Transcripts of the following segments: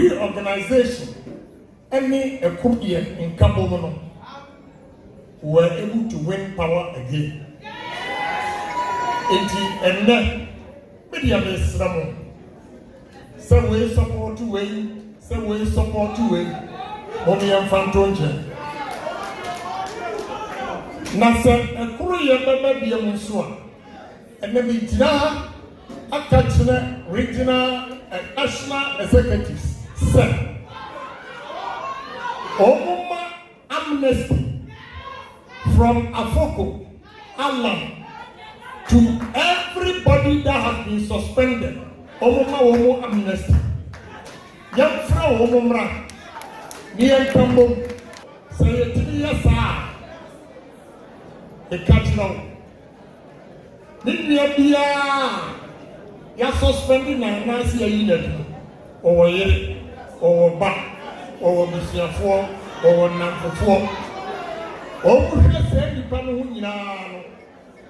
reorganization, any a Korean in Kabomono were able to win power again. And then, media is some way support to win, some way support to win. Oman Mpuntuo. Nasa a Okyeremaba be a Musua, and then we a regional and national executives said, Oman amnesty from Afoko, Alam, to everybody that has been suspended. Oman amnesty. Young Frau Oman, near Kambo, say 3 years. The catch now. Ya suspended na nansi ya unit or ye or back or Mr. Four or number 4. Oh, has said the panel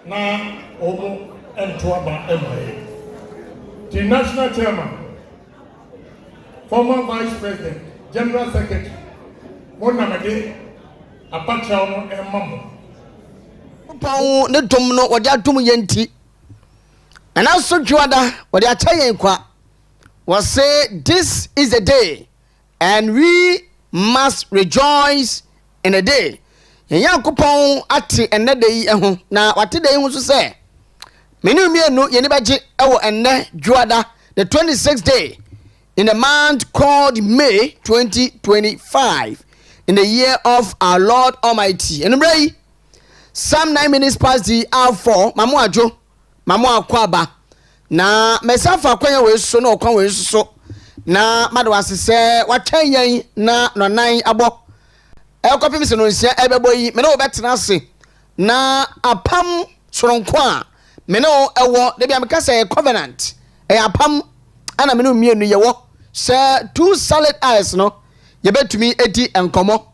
na Omo and Tuaba MA. The national chairman, former vice president, general secretary, Monamade, Apache and Mamma. Pao ne dom no wode adom yenti and also juada wode achayen kwa was say this is a day and we must rejoice in a day Yankopon ate enne day eho na wate day hu so say menu mienu ye ne baje ewo enne juada the 26th day in a month called May 2025 in the year of our Lord Almighty. And pray Some 9 minutes past the hour 4, Mamu Ajo, Mamu Akwaba. Na mesafa kwenya we so na okwan we so na madwase se wachen na no nan abo. Ekopim se no nsia ebebo yi me na obetena ase na apam soronko a me na ewo de bia me ka se covenant apam ana me no mienu ye wo se 2 solid eyes no ye betumi edi enkomo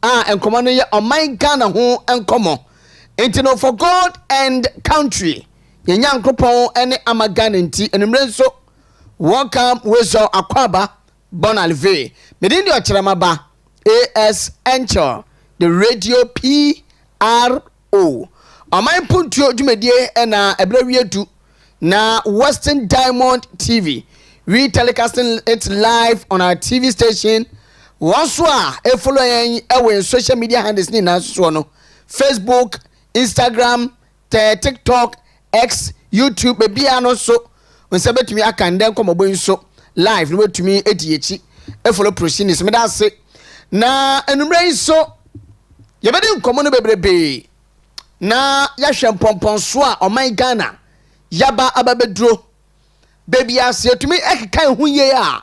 enkomo no ye Oman Ghana ho enkomo. Intino for God and country. Yankopon ene amagan nti enumre so welcome wezo akwaba bonalve medin di Okyeremaba AS Enchill the radio PRO Oman Mpuntuo dwumadie ena ebrewietu na Western Diamond TV we telecasting it live on our TV station once e follow yen ewe social media handles ni na so no Facebook, Instagram, TikTok, X, YouTube, baby ano so when sabetumi akande komobo so live no betumi ediechi e follow proceedings me da say na enumre so ye bedi nkomo no bebrebe na ya hwempompon so a Oman Ghana yaba ababedro baby ase etumi ekekan hu ye a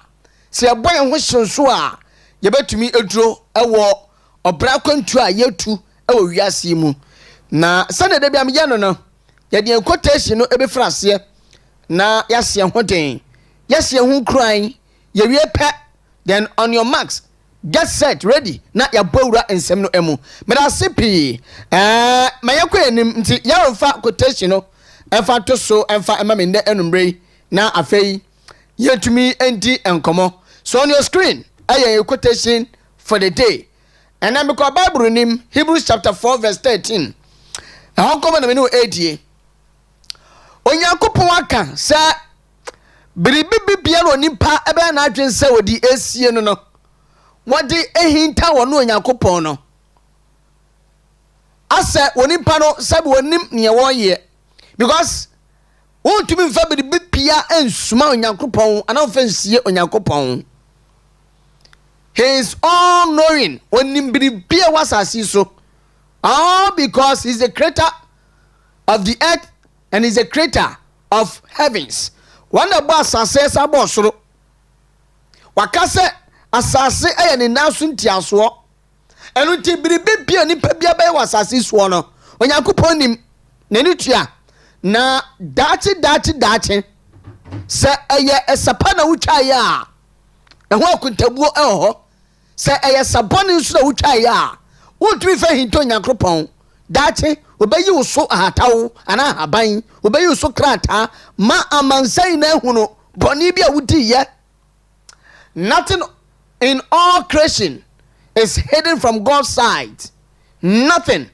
se eboye hu sonso a ye betumi edro ewo obra kwantu a yetu ewo wiase mu na sane de bia me yano no ya de quotation no ebe frase na yase hoden yase hu kran ya wie pe then on your marks get set ready na ya bowura ensem no emu me da sepi mayakọ enim nti ya mfa quotation no emfa to so emfa ema me nde enumre na afei yetumi enti enkomo so on your screen aye quotation for the day and then because Bible nim Hebrews chapter 4 verse 13 how come na me no edie Onyankopon aka sa biribi bia no nipa ebe na adwen se wodi esie no no wodi ehinta wono Onyankopon no asa wonipa no sabe wonim ne woye because won tumi mfa biribi pia ensuma Onyankopon ana ofensie Onyankopon he is all knowing wonim biribi wasasi so all because he's the creator of the earth and is the creator of heavens. One the boss says about soro. Wakase asase aya ni nasu ntiaso. Enu ti biribi bia ni pebia be wasase so no. Onyankopon nim nani tua na dachi se eye esapa na wutwa ya. Eho akuntabuo eho. Se eye saboni nso na wutwa ya. Wotumi fa hinto Onyankopon. Dachi obeyi uso ahatawo ana aban obeyi uso krata ma amansai na ehunu boni bia wudi ye nothing in all creation is hidden from God's sight. Nothing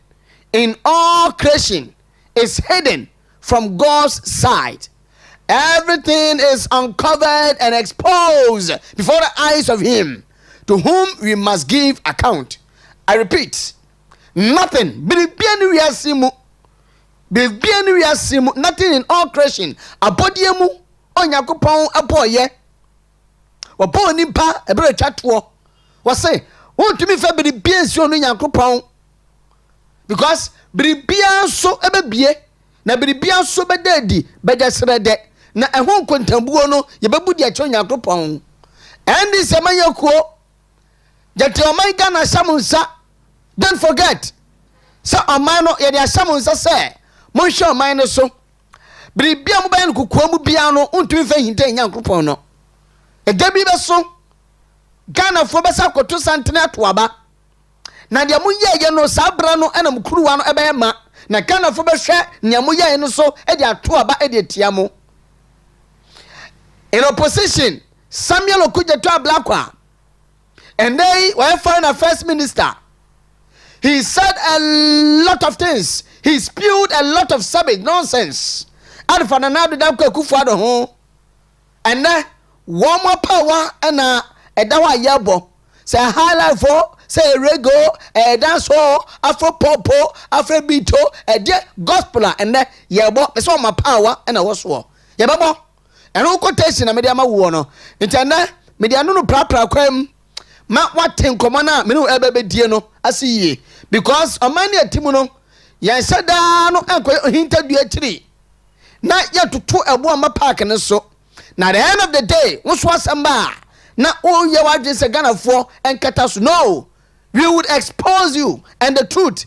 in all creation is hidden from God's sight. Everything is uncovered and exposed before the eyes of him to whom we must give account. I repeat, nothing, nothing in all creation, abodiemu Onyankopon aboye wabo nimpa ebere twatwo wose wontumi fa biribia nsuo no Nyankopon, because biribia so ebebie na biribia so bedadi bejesrede na ehon kontambuo no yebebudi acho Nyankopon. Endi semayakuo jete oman Ghana shamunsa. Don't forget, so oman no yede ashamunsa se monhwe oman no so biribia mo bayan kukuo mu bia no untumi fa hinta Nyankopon no egabi be so Ghana fo besa koto santene atoaba na de mo ye no sabra no enam kuruwa no ebe ma na Ghana fo be hwe ne mo ye no so e de atoaba e de tia mo. In opposition, Samuel Okujeto Ablakwa, and they were foreign affairs minister. He said a lot of things. He spewed a lot of savage nonsense. And for another Kufuado home. And then one more power and a dawa yabo. Say a highlight for, say a rego, a dance hall, afro popo, afro beato, a dear gospeler, and then yabo, it's all my power and a was war. Yababo. And no quotation a media ma wono. Intenda media no pra kwam. Ma waten komana me no ebebe die no asiye. Because amani atimuno ya sada no enko hinta dua tiri. Na ya tutu ebo ama park ne so. Na the end of the day, wonso asamba na o ye wadwe se Ganafo enkata so. No. We would expose you and the truth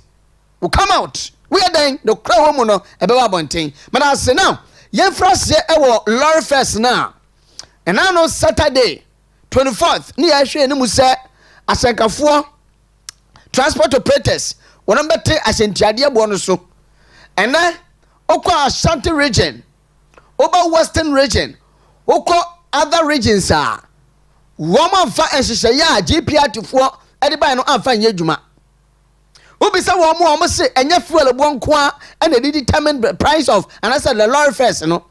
will come out. We are then the crow woman no ebewa bonten. But I say now Yemfrase ewo lorry first now. And I know Saturday 24th ni ahwe ni mu se asenkafo transport operators won bete asentiade bo no so. And then okwa Ashanti region, over Western region, okwa other regions are woman fa enhyehyɛ ya GPR fo ade ban no amfa nya dwuma. Ubisa wo mo say enya fuel bo nko a and they determine the price of and I said the lorry first no.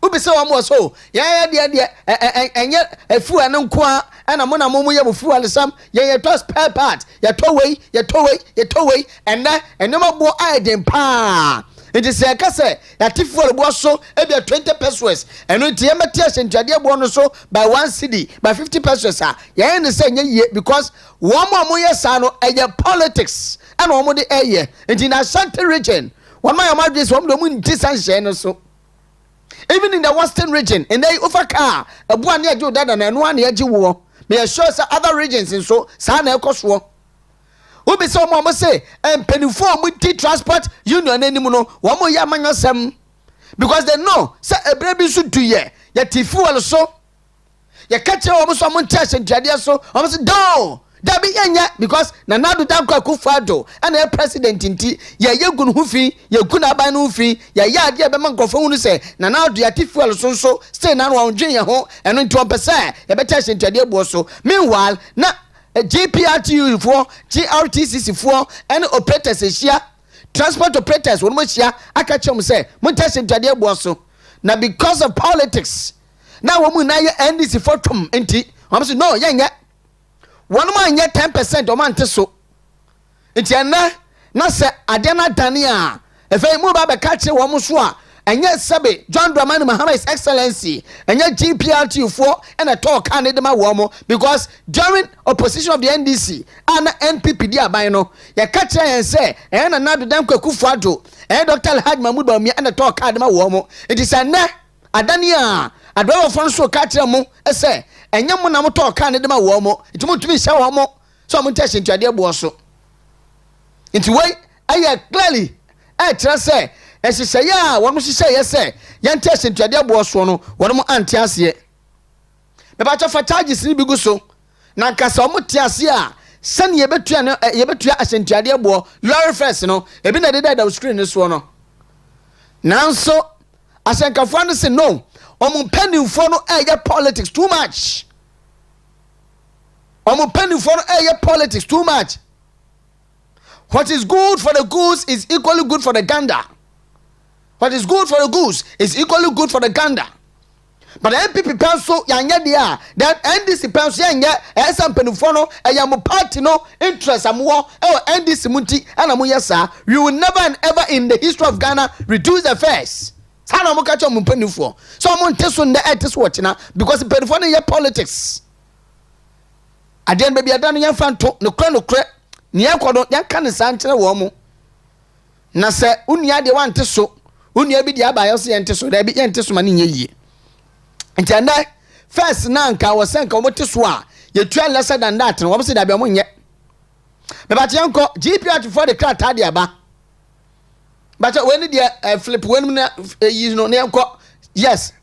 Ubisa wo mo so ya de enya fuel no nko a and amona mo ye mo fuel sam ye to spare part ye to way and na enema bo aiden pa. It is a case that if for a so maybe 20 pesos and with the materials and Jadia bonus so by 1 cedi by 50 pesos. Yeah, and the same year because one more years are a politics and one more the air and in Ashanti region. One my imagine is one the moon distance so. Even in the Western region, and they offer car a 1 year do that and 1 year war. May assure other regions and so Sana cost war. Who be so mama say and penny form with transport union anymore one more yamanya sem because they know say a baby should do ye tifu so ya catch almost someone test and jadia so almost do that be yanya because na do dan kwa kufado and the president inti ya yegun hufi ya kuna ban hufi ya dia be man nkofo hu say na do ya tifu so stay na no dwen ya ho eno nti opese ya be test and jadia bo so meanwhile na GPRTU for GRTCC for and operators here transport operators when much ya akachem say montation tade boso na because of politics now we na ye NDC for tum enti am say no yenye one man ye 10% o man so enti na say ade na dane a efe mu ba be ka kire wo mo so a enye sebe John Dramani Mahama His Excellency enye GPRTU for and a talk and de ma wo mo because during opposition of the NDC and NPP di aban no ya ka kire yen say na do dan kwakufu ado Dr. Alhaji Mahmoud Bawumia and a talk and ma wo mo it is a na adani a adwa fon so ka kire mo say enye mo na mo talk and de ma wo mo it mo tumi sha wo mo so mo tese ntuade bo so nti wai aye clearly tell say esi say ya wonu hye ye say yente asentuade abo so no wonu mo ante ase me ba cha fa charges ni bigu so na nkasa mo te ase a sane ye betua no ye betua asentuade abo lorry first no ebi na de da screen ni so no nanso asenkafo no say no omo penifo no politics too much Omo penny for politics too much. What is good for the goose is equally good for the gander. What is good for the goose is equally good for the gander. But the MPP pencil yanya dia that NDC pencil yanya some penny for no a party no interest amuo NDC munti and amuyasa. We will never and ever in the history of Ghana reduce the fares. Sana mo catch on penny for. So I'm on test on the artist watching because penny for no politics. Again, baby, I done yan fan to no cre near quadro yan can sanchina womo. Na se unia de one teso, unia be the abayos and teso, there be antismani ye. And tanda first nanka was sank on what teswa, you try lesser than that, and what said I be among yet. But yanko, GP for the cat tadiaba. But when the flip when you know, yes.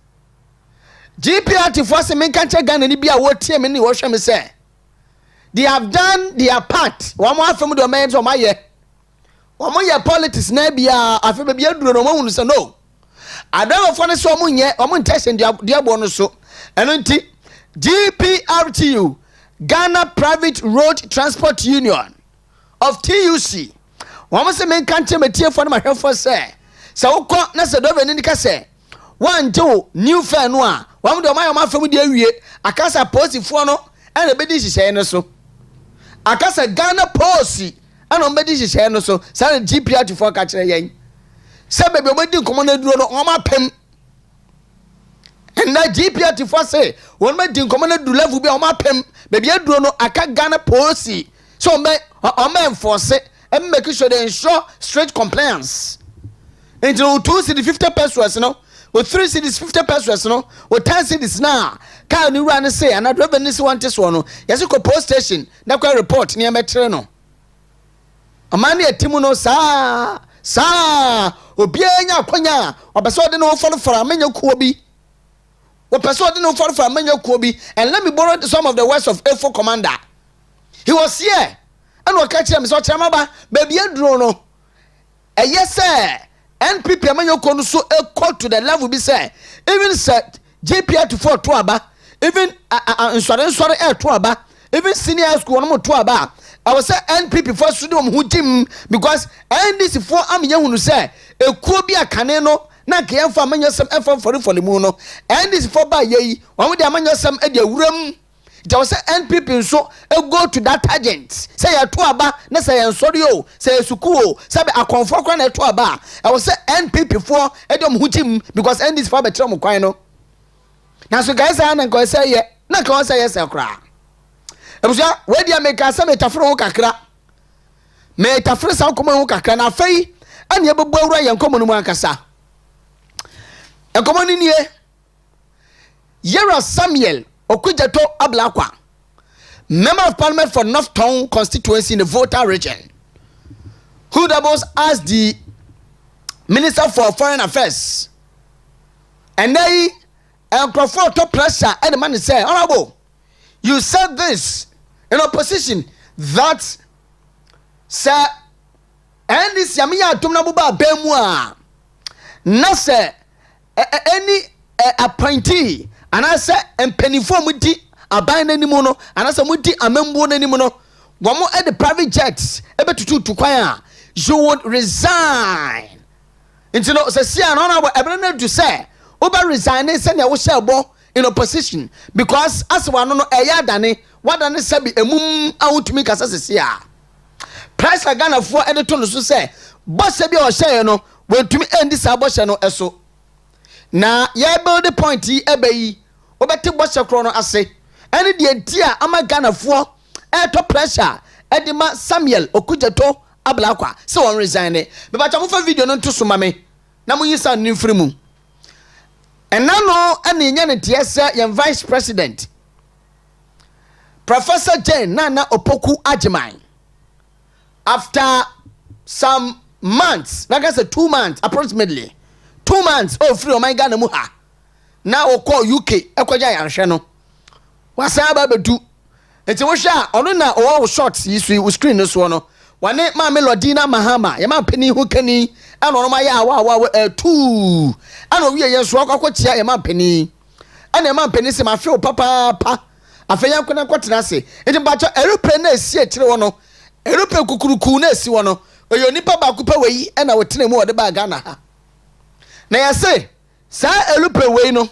GP for some men can't gun and be a word team and wash me say. They have done their part. One more from the domains of my year. One more year politics, maybe I feel maybe you don't want to say no. I don't want to so moon yet, I'm testing their bonus so. And until GPRTU, Ghana Private Road Transport Union of TUC. One must make country material for my health for say. So, Nasa Doven indica say. 1, 2, new fair noir. One of my family, I can't suppose if one and a bit is saying so. Akasa Ghana policy and on bedi share no so say GPR to for catch yen say baby we din command duro no o ma pem and that GPR to for say won ma din command do level be o ma pem baby aduro no aka Ghana policy so o ma enforce and make sure they ensure strict compliance into 2 city 50 pesos no with 3 cities 50 pesos no with 10 cities now car ni run say and driver ni want this one no yes ko post station na kwa report ni emetre no amani atimu no sa obi anya kwanya obeso de no for amenya kuo bi obeso de no for amenya kuo bi and let me borrow some of the words of A4 commander. He was here and we catch him so Okyeremaba baby aduro no yes sir NPP amanya ko no so equal to the level be say even said JPR to 4 to aba even sorry to aba even senior school no to aba I was say NPP for studio who gym because NDC for am yehunu say ekuo bi akane no na ke yemfa amanya sem efa for the mu no NDC for ba yeyi one with the amanya sem e de awuram it was say NPP so go to that agent say ya to aba na say en sorry o say suku o say be akonfo kwa na to aba I was say NPP for edom who gym because NDC for betre mo kwan no na so guys na ko say ye na ko say yes akra ebuja we dia make asa metafro ho kakra metafro sa ko ho kakra na afei ane ebebu awura ye nkomo no mu ankasa enkomo ni nie Yera Samuel Okujato Ablakwa, Member of Parliament for North Town constituency in the Volta region, who doubles as the Minister for Foreign Affairs. And they Crawford top pressure and the man say, Honorable, you said this in opposition that sir and this Yamiya Tumnabuba Bemwa Nasa any appointee. And I said, and penny for muti a buying any mono, and I said, muti a member any mono. One more at the private jets, able to choir. You would resign. Into no, say, an honorable evidence to say, Oba resign, and send your shell ball in opposition because as one no a yadane, what done is be a moon out to make us as a year. Price I got for editor to say, boss be or say, no, when to me end this abortion or so. Na ye build the point yi ebeyi obeti boshe krono ase ene de ntia ama Ghana fo to pressure edima Samuel Okujato Ablakwa se won resign me ba cha mo fa video no nto so mame na mo yisa nimfiri mu ena no ene nya ne tie se ye vice president Professor Jane Nana Opoku Ajiman after some months like I said 2 months approximately 2 months free o my Ghana mu ha now o call UK ekwaja yanhwe no wasa ba bedu enti wo hwa ono na o shorts yisu screen no so no wane ma Melodina Mahama ye ma pani hu kani ana no ma ya wa tu ana wi ye so akwakochia ye ma pani ana ma pani se ma fe o papa pa afenya kona kwatena se enti bacho aeroplane na esi akire wo no aeroplane kukuruku na esi wo no oyo nipa ba ko pa weyi na wotena mu wode ba Ghana ha na ya say sa aeroplane weyi no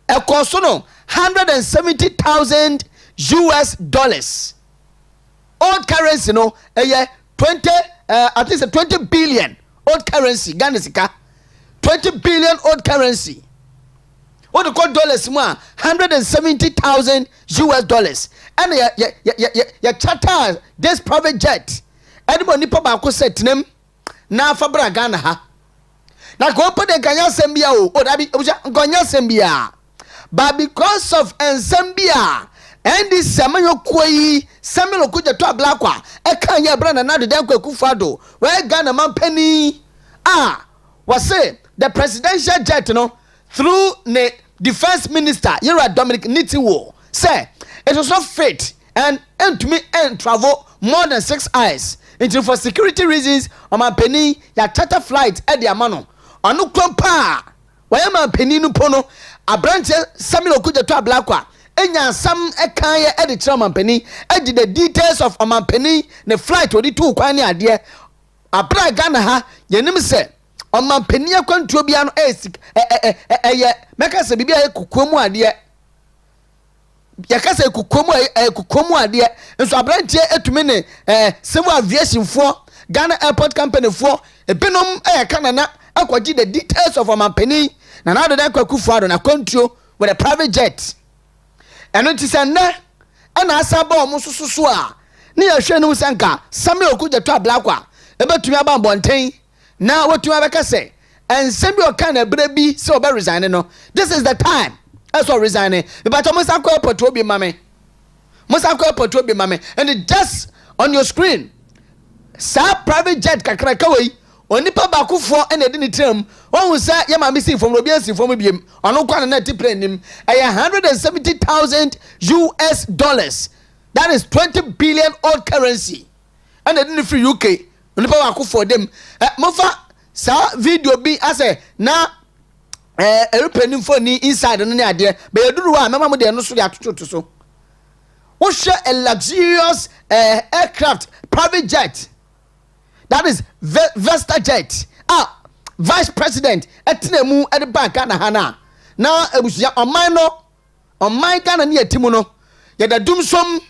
e cost no $170,000 old currency no 20 I think it's 20 billion old currency Ghana sika 20 billion old currency. What do you call dollars more? $170,000. And ya charter this private jet. Anybody nipa ba ko set nem na fabra Ghana ha. Na ko put the Ghana sembia o dabi Ghana sembia. But because of ensembia and this Samuel Kwei Samuel Okuja to Ablakwa e kan ya brana na de Kwaku Fado where Ghana man penny was say the presidential jet through the defense minister Yera Dominic Nitiwo say it was not fit and to me and travel more than 6 hours until for security reasons on my penny ya charter flight at the amano onu kwampa why man penny no pono a branch Samuel Okuja to Ablakwa enya sam ekan ye at the chairman penny e the details of Oman penny the flight odi tu kwan ni ade abra Ghana ha yenim say Oman penny akwantuo bia no meka se bibia kukomu ade yakasa kukomu ade nso abrantie etumi ne civil aviation for Ghana airport company for ebinom kanana akwaji the details of Oman penny na do dan Kwaku Fado na kwantuo with a private jet eno ti se na ana asaba omo sososo a ne ya hwe no sanka Samuel Okuja to Ablakwa ebetumi aba mbonten na wotumi abeka se ensem bi okana bra bi se oba resign no this is the time as well resigning but Musa ko airport obi mame and just on your screen sa private jet kakra kawai onipa ba kufo ene de ni tram won say ya mame si from obi asi from biem ono kwa na plane nim $170,000 that is 20 billion old currency and they didn't free UK onipa ba kufo dem mofa sa video bi ase na aeroplane phone inside no ne ade be yaduru wa mama mo de no so ya tototo so wo share a luxurious aircraft private jet that is Vesta jet vice president etinemu e de bank na hana na ebusia oman Ghana ne atimu no yada dumsom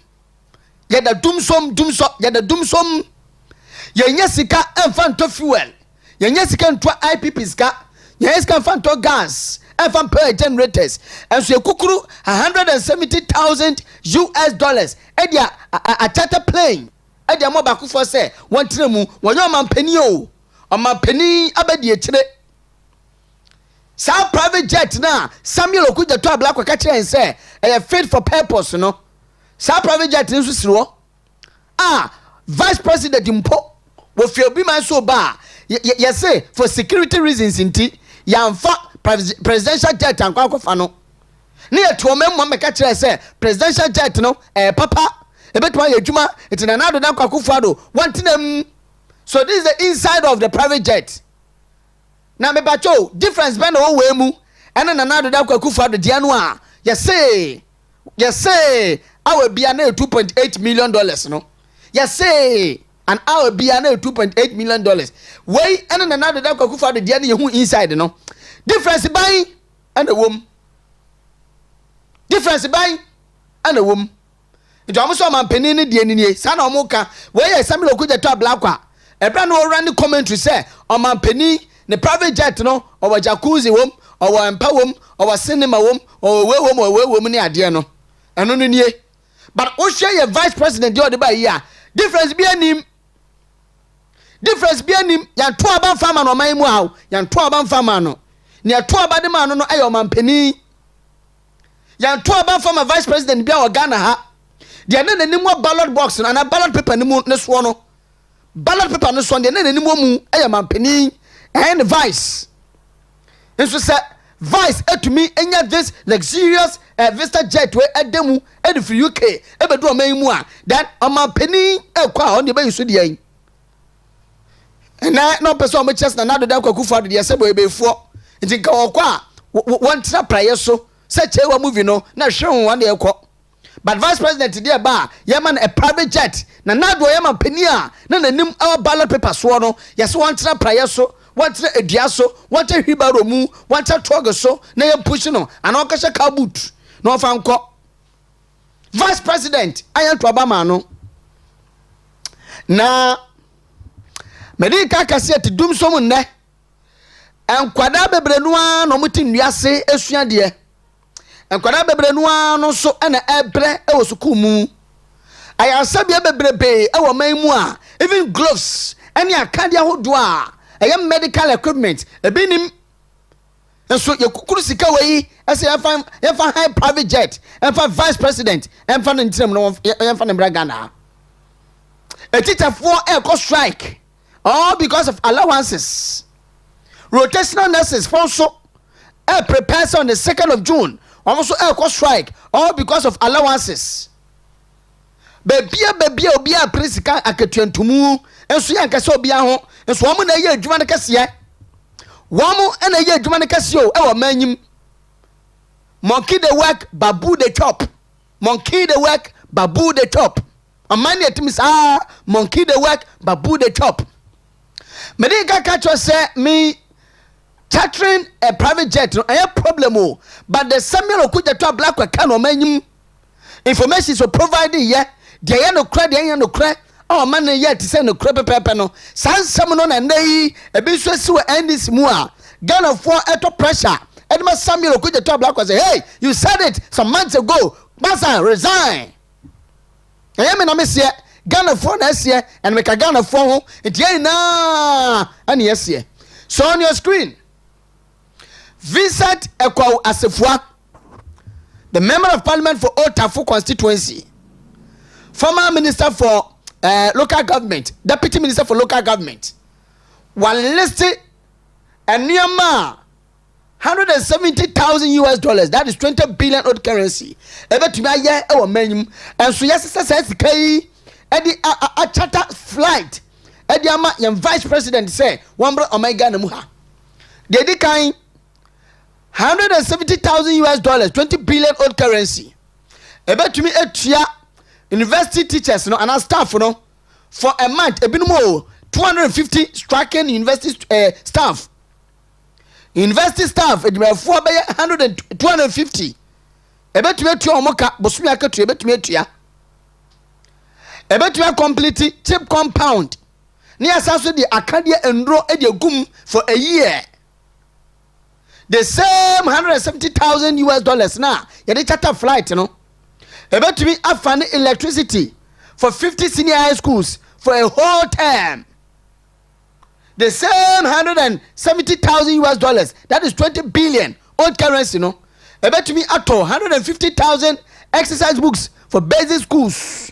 yenya sika emfanto fuel yenya sika ntwa IPP ska yenya sika emfanto gas emfan power generators enso ekukuru $170,000 edia a charter plane edia mo ba kufo se won tremu wonyo mampani o mampani abadi ekire sa private jet na Samuel Okuja to Ablakwa ka kire say e fit for purpose no sa private jet nso siro vice president mpo wo fi obi man so ba say for security reasons inti yamfa presidential jet ankwa no ne eto memmo meka kire say presidential jet no papa ebetuma yedwuma etina na do na Kwaku Fado wantinam so this is the inside of the private jet na me bacho difference be na wo wemu ene na do na Kwaku Fado dia no a yes say our bia na $2.8 million no yes say an hour bia na $2.8 million wey ene na do na Kwaku Fado dia na yehu inside no difference by and a wom nti omo so man penin ne die ni sa na omo ka we ye Samuel Okuja to Ablakwa ebra no run commentary say o man penin ne private jet no o wa jacuzzi wom o wa empa wom o wa cinema wom o we wom ne ade no eno no nie but o share your vice president dey ba here difference bi anim yan to aba fama no man mu hawo yan to aba fama no ne to aba de man no ayo man penin yan to aba fama vice president bia o Ghana ha de na nanim ballot box na ballot paper ni mu ne so no ballot paper no so de na nanim mu ayo man penin and vice enso say vice etumi enya this luxurious Vista jet we edemu edifri UK ebedu o man mu a then man penin ekwa on de be so de yan na no person mo chest na do da Kwaku Fado de se bo ebefo nti ka okwa won tra praye so se chewa movie no na hwe won de ekọ but vice president there ba yaman a private jet na nado yaman penia na nanim our ballot paper so no yes one tra prayer so one tra edua so one tra hibaro mu one tra trog so na yam push no ana okasha car boot no fa nko vice president ayan to obama no na medika kasete dum so mu ne enkwada bebrenu no muti nduase esua de enkwada bebrenu no so na ebre e wo suku mu ayasabia bebrebe e wo man mu a even gloves any akade ahodo a ayam medical equipment ebinim enso yekukuru sika wei ese yafa high private jet enfa vice president enfa ntiram no enfa ne bragana a teacher for a strike all because of allowances. Rotational nurses also prepare on the 2nd of June. Also a strike all because of allowances. Baby obia principal aketuantumu enso yanka so obia ho enso omo na ye adwuma ne kase womo na ye adwuma ne kase o e wo manyim. Monkey the work, babu the chop. Monkey the work, babu the chop. A man yet miss monkey the work, babu the chop. Medica catcher say me chartering a private jet no a problem but the Samuel Okuja to black can no many information so provided yeah they no credit no credit oh man yet to send no crap paper no some no and they a bit so end this more Ghana for eto pressure and my Samuel Okuja to black was say hey you said it some months ago Massa resign I am in miss yet Ghana for next year and make a Ghana for it na and yes yeah so on your screen Vincent Ekwa Asefua, the member of parliament for Otafu constituency, former minister for local government, deputy minister for local government, one listed a nearma $170,000 that is 20 billion odd currency. Ever to my year our menu and so yes says K Eddie a charter flight Eddie Ama vice president say one bro omega namuha. They did kind $170,000 20 billion old currency. Ebe to me etua university teachers no and staff no for a month ebinimo 250 striking university staff. University staff edimafo be 250. Ebe to me etua omoka bosumi akatu ebe to me etua. Ebe to me complete chip compound. Ni asaso the Acadia enro e de gum for a year. The same $170,000 now. You need charter flight, you know. About to be after electricity for 50 senior high schools for a whole term. The same $170,000 that is 20 billion old currency, you know. About to be at 150,000 exercise books for basic schools.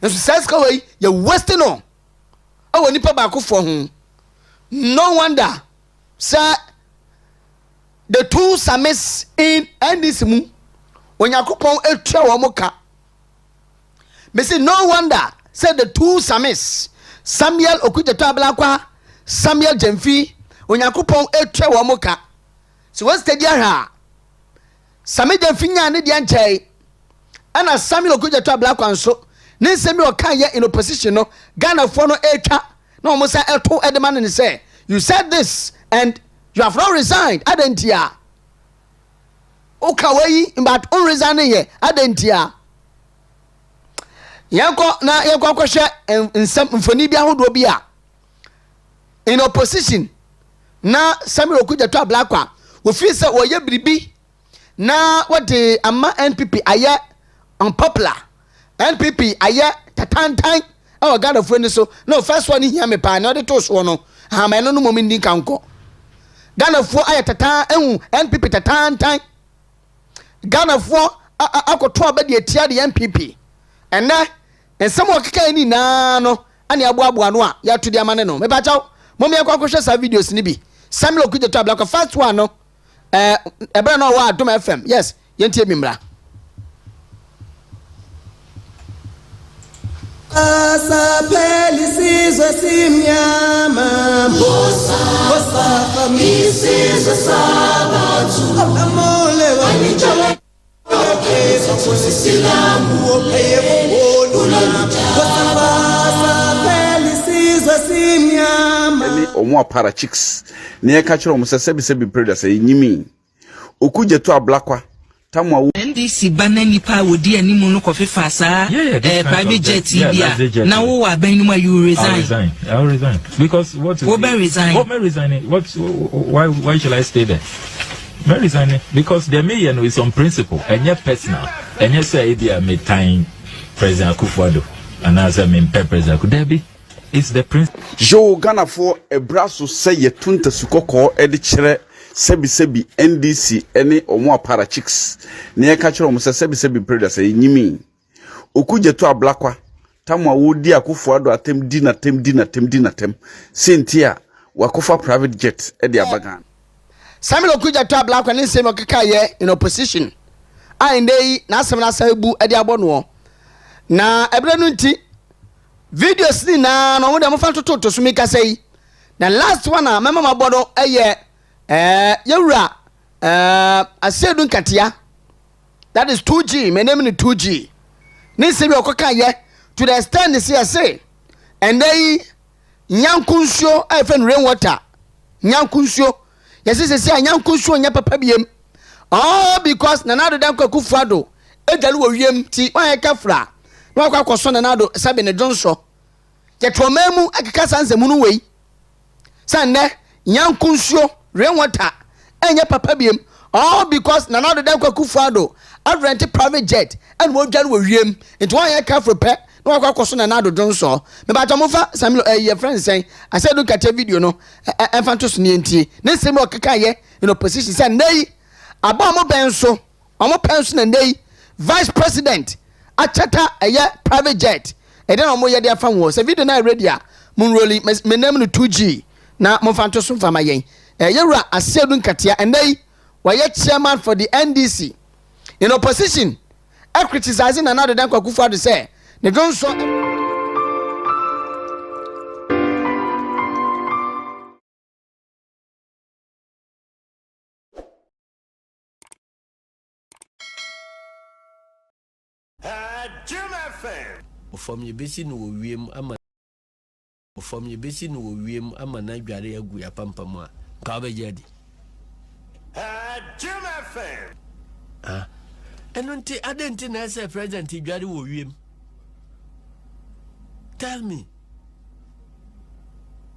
And so says away you're wasting on. Oh, nipa back for whom? No wonder, sir. The two samis in Andisimu, when Yakupon etra wamoka. Me say no wonder, said the two samis, Samuel Okuja Tablaqua, Samuel Jemfi, when Yakupon etra wamoka. So what's the dia? Samuel Jemfinya and the Anche, and as Samuel Okuja Tablaqua and so, Nin Samuel Kaya in opposition, no, Ghana for no etra, no Musa Elto Edman and say, you said this and you have not resigned. Adentia. Okaway, but unresigning ye. Adentia. Yanko na yanko kwasha in some Fonibia Hudobia. In opposition. Na Samuel Okuja to Blackwa. We feel say woye bribi. Na what the ama NPP aye unpopular. NPP aye tatantan. Our God of friend so. No first one here me pa. No the toast one no. Ha me no no momenti kanko. Ghana for ayatata NPP tatan tan Ghana for akoto abedi etia de NPP ene ensem okeka ni na no ani aboabo no a ya to de amane no me ba chaw mom ye kwa kwhwe sa videos ni bi Samuel Okuja to abla first one no ebere no wa Adom FM yes yentie mimra Asa pelisizwe simnyama Bosa famisize sabatu Amole wa nichole Omo para chicks ne catch omo se be predators e nyimi okuje to ablakwa tamwa NDC banani pa wodi animu no kofifa sa private jet bia na wo wa ban mu you resign. I'll resign because what is resign? What may resign? Why should I stay there? May resign because the mayor is on principle and yet personal and yet say they may time President Akufo-Addo and as I mean President Kudebi. It's the prince. Jo Ghana for a brasso say ye tunta sukoko edi chere sebi NDC ene omo para chicks ne catch omo sebi predators e nyimi okuje to ablakwa tamwa wodi Akufo-Addo atem di na tem sentia wakofa private jet edi abagan Samuel okuje to ablakwa ne nsem okeka ye in opposition ndey na asem na sabu edi abono na ebre no nti videos ni na no de mo fa toto so mi ka sei na last one a mama mabodo eye yewura asedun katia that is 2G my name is 2G ni se bi okoka ye to the extent say and they nyankunsuo efen rain water nyankunsuo yesi se nyankunsuo nya papa biem all because nanado dan Akufo-Addo edalu wo wiem ti wan kafra no akwakoso nanado sabe ne jonso ye tromemu akeka sansemu no wei sanne nyankunsuo rain water enye papa biem all because nanado dan Akufo-Addo rent private jet and wo dwan wo wiem nti wan kafra pe no akwakoso nanado jonso me ba tomofa Samuel ye friend say I said look at the video no enfantos ne ntie ne semi okeka ye in opposition say nei aba mo benso omo penso na nei vice president achata eye private jet e den omo ye de afa wo se video na ready a mun roli me name no 2G na mo fanto so fama yen yewura asedun katia and nei waye chairman for the NDC in opposition criticizing another than Akufo-Addo say ne don so From your basin will wiem ama from your basin will wiem ama na dware agu ya pampama ka ba jadi enunti adenti na say president dware wo wiem tell me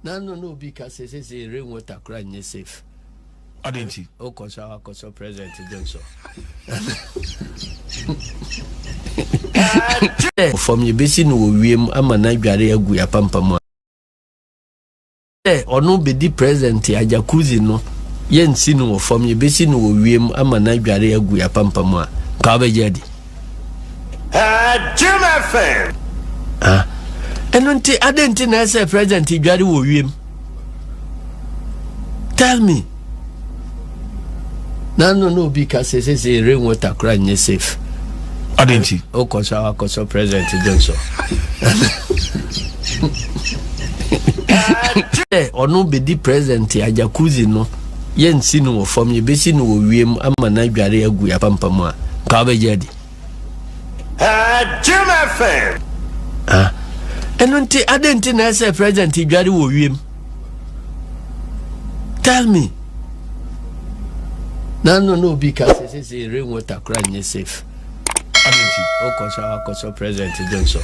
no because say rain water cry nye safe Adenti o koso president Johnson from your basin will wiem ama na dware agu ya pampama ono be di president ya jacuzzi no yensi no from your basin will wiem ama na dware agu ya pampama ka ba jadi enunti adenti na say president dware wo wiem tell me no because say rain water cry nye safe Adenti o koso president Johnson ono be di president ya jacuzzi no yensi no from ye besi no wiem ama na dware agu ya pampama ka ba jadi enunti adenti na say president dware wo wiem tell me no because say rain water cry nye safe Adenti o koso president Johnson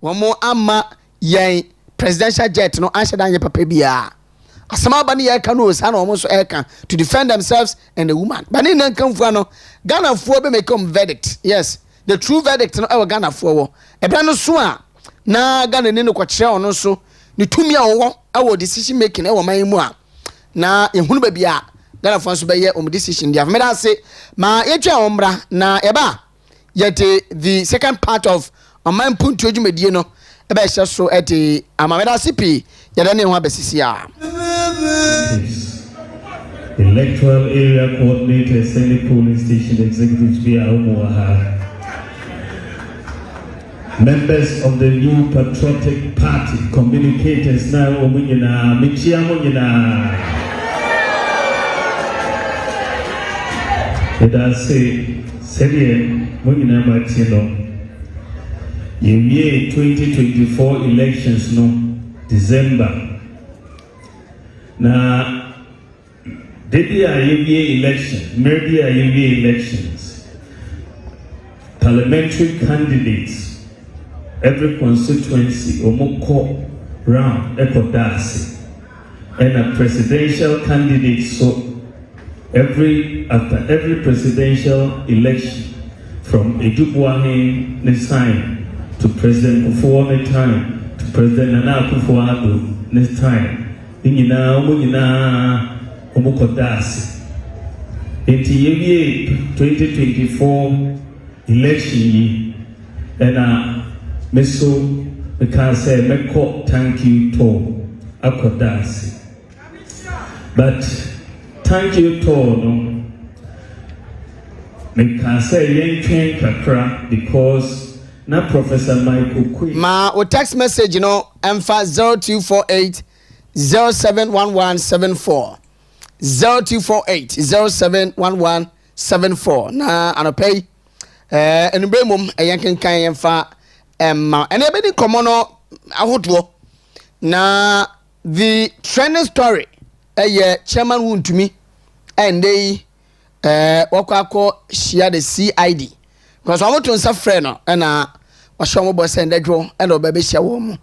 womo ama yen presidential jet no ashada anye papa bia asama ba ne yeka no sa na womo so eka to defend themselves and the woman ba ne nan kanfua no Ghana fo be make verdict yes the true verdict no e Ghana fo wo e bra no so a na Ghana ni no kwa kire ono so ne tumi a wo e decision making e wo man mu a na ehunu ba bia Ghana fo so be ye decision dia me da say ma yetwa omra na e ba yet the second part of Oman Mpuntuo dwumadie no ebe hye so eti amameda sipi yada ne ho abesisi a Electoral area coordinators, any polling station executives, members of the New Patriotic Party, communicators now, it does say, year 2024 elections, no, December. Now, maybe elections, parliamentary candidates, every constituency, omoko round, ekodasi, and a presidential candidate, so after every presidential election, from Ejukwahe next time, to President Kufuor next time, to President Nana Akufo-Addo next time, Omukodasi. In the 2024 election, and Meso Mekase Meko thank you to Akodasi. But thank you to no Mekase Yenken Kakra because na Professor Michael Quinn. Ma o text message no emfa 0248 071174 0248 071174 na anopay enube mum eyanken kan yemfa ma ene be ni komono ahodo na the trending story chairman wuntumi ende wakako share the CID because I want to answer friend no na washo mo boss endedwo e no ba be hia wo mu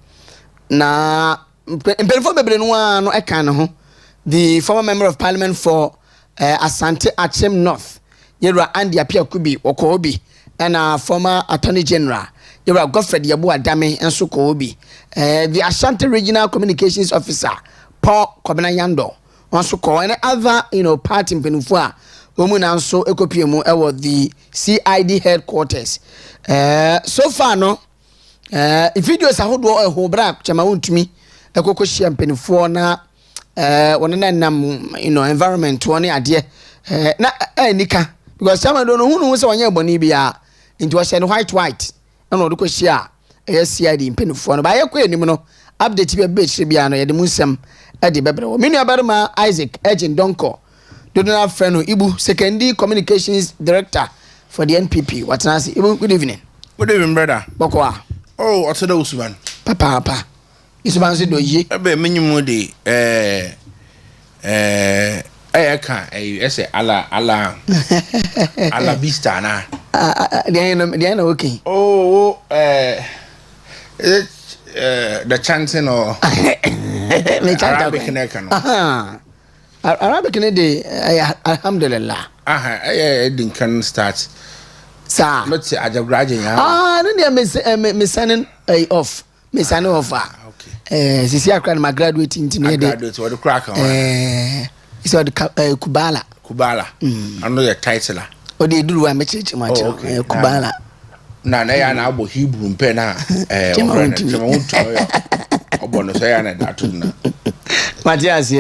na mpelfo bebre no ano e kan ho the former member of parliament for Asante Achem North Yera Andy Apia Kubi Okobi and former attorney general Yera Godfrey Yabu Adame and Sukobi the Ashanti regional communications officer Paul Kobina Yando also call and other party Penufua woman also Ekopiemu the CID headquarters so far no if videos are hold a whole brap chama to me Ekoko Penufua na one nam environment one ade na nika because some don't know who say wanya boni bia into a white na no do share CID Penufua no ba ye kwa enim no update be bia no ye de munsem e de bebre wo menu abarma Isaac Agent Donko Donald friend Ibu secondary communications director for the NPP what na say Ibu good evening brother bokwa oh otoda Usman papa Isubansi do yi ebe menyumu de ayaka ese ala vista na they no okay oh the chanting or Arabic nekano Arabic ne de alhamdulillah din can start sa let's say ajagraje ya no me sanin off me sanin off sisi Accra na graduate intime de graduate what the crack on is what Kubala I know your title o de duru wa mecheche ma Kubala na ya na abo Hebrew mpe na obono so ya na datu na Matias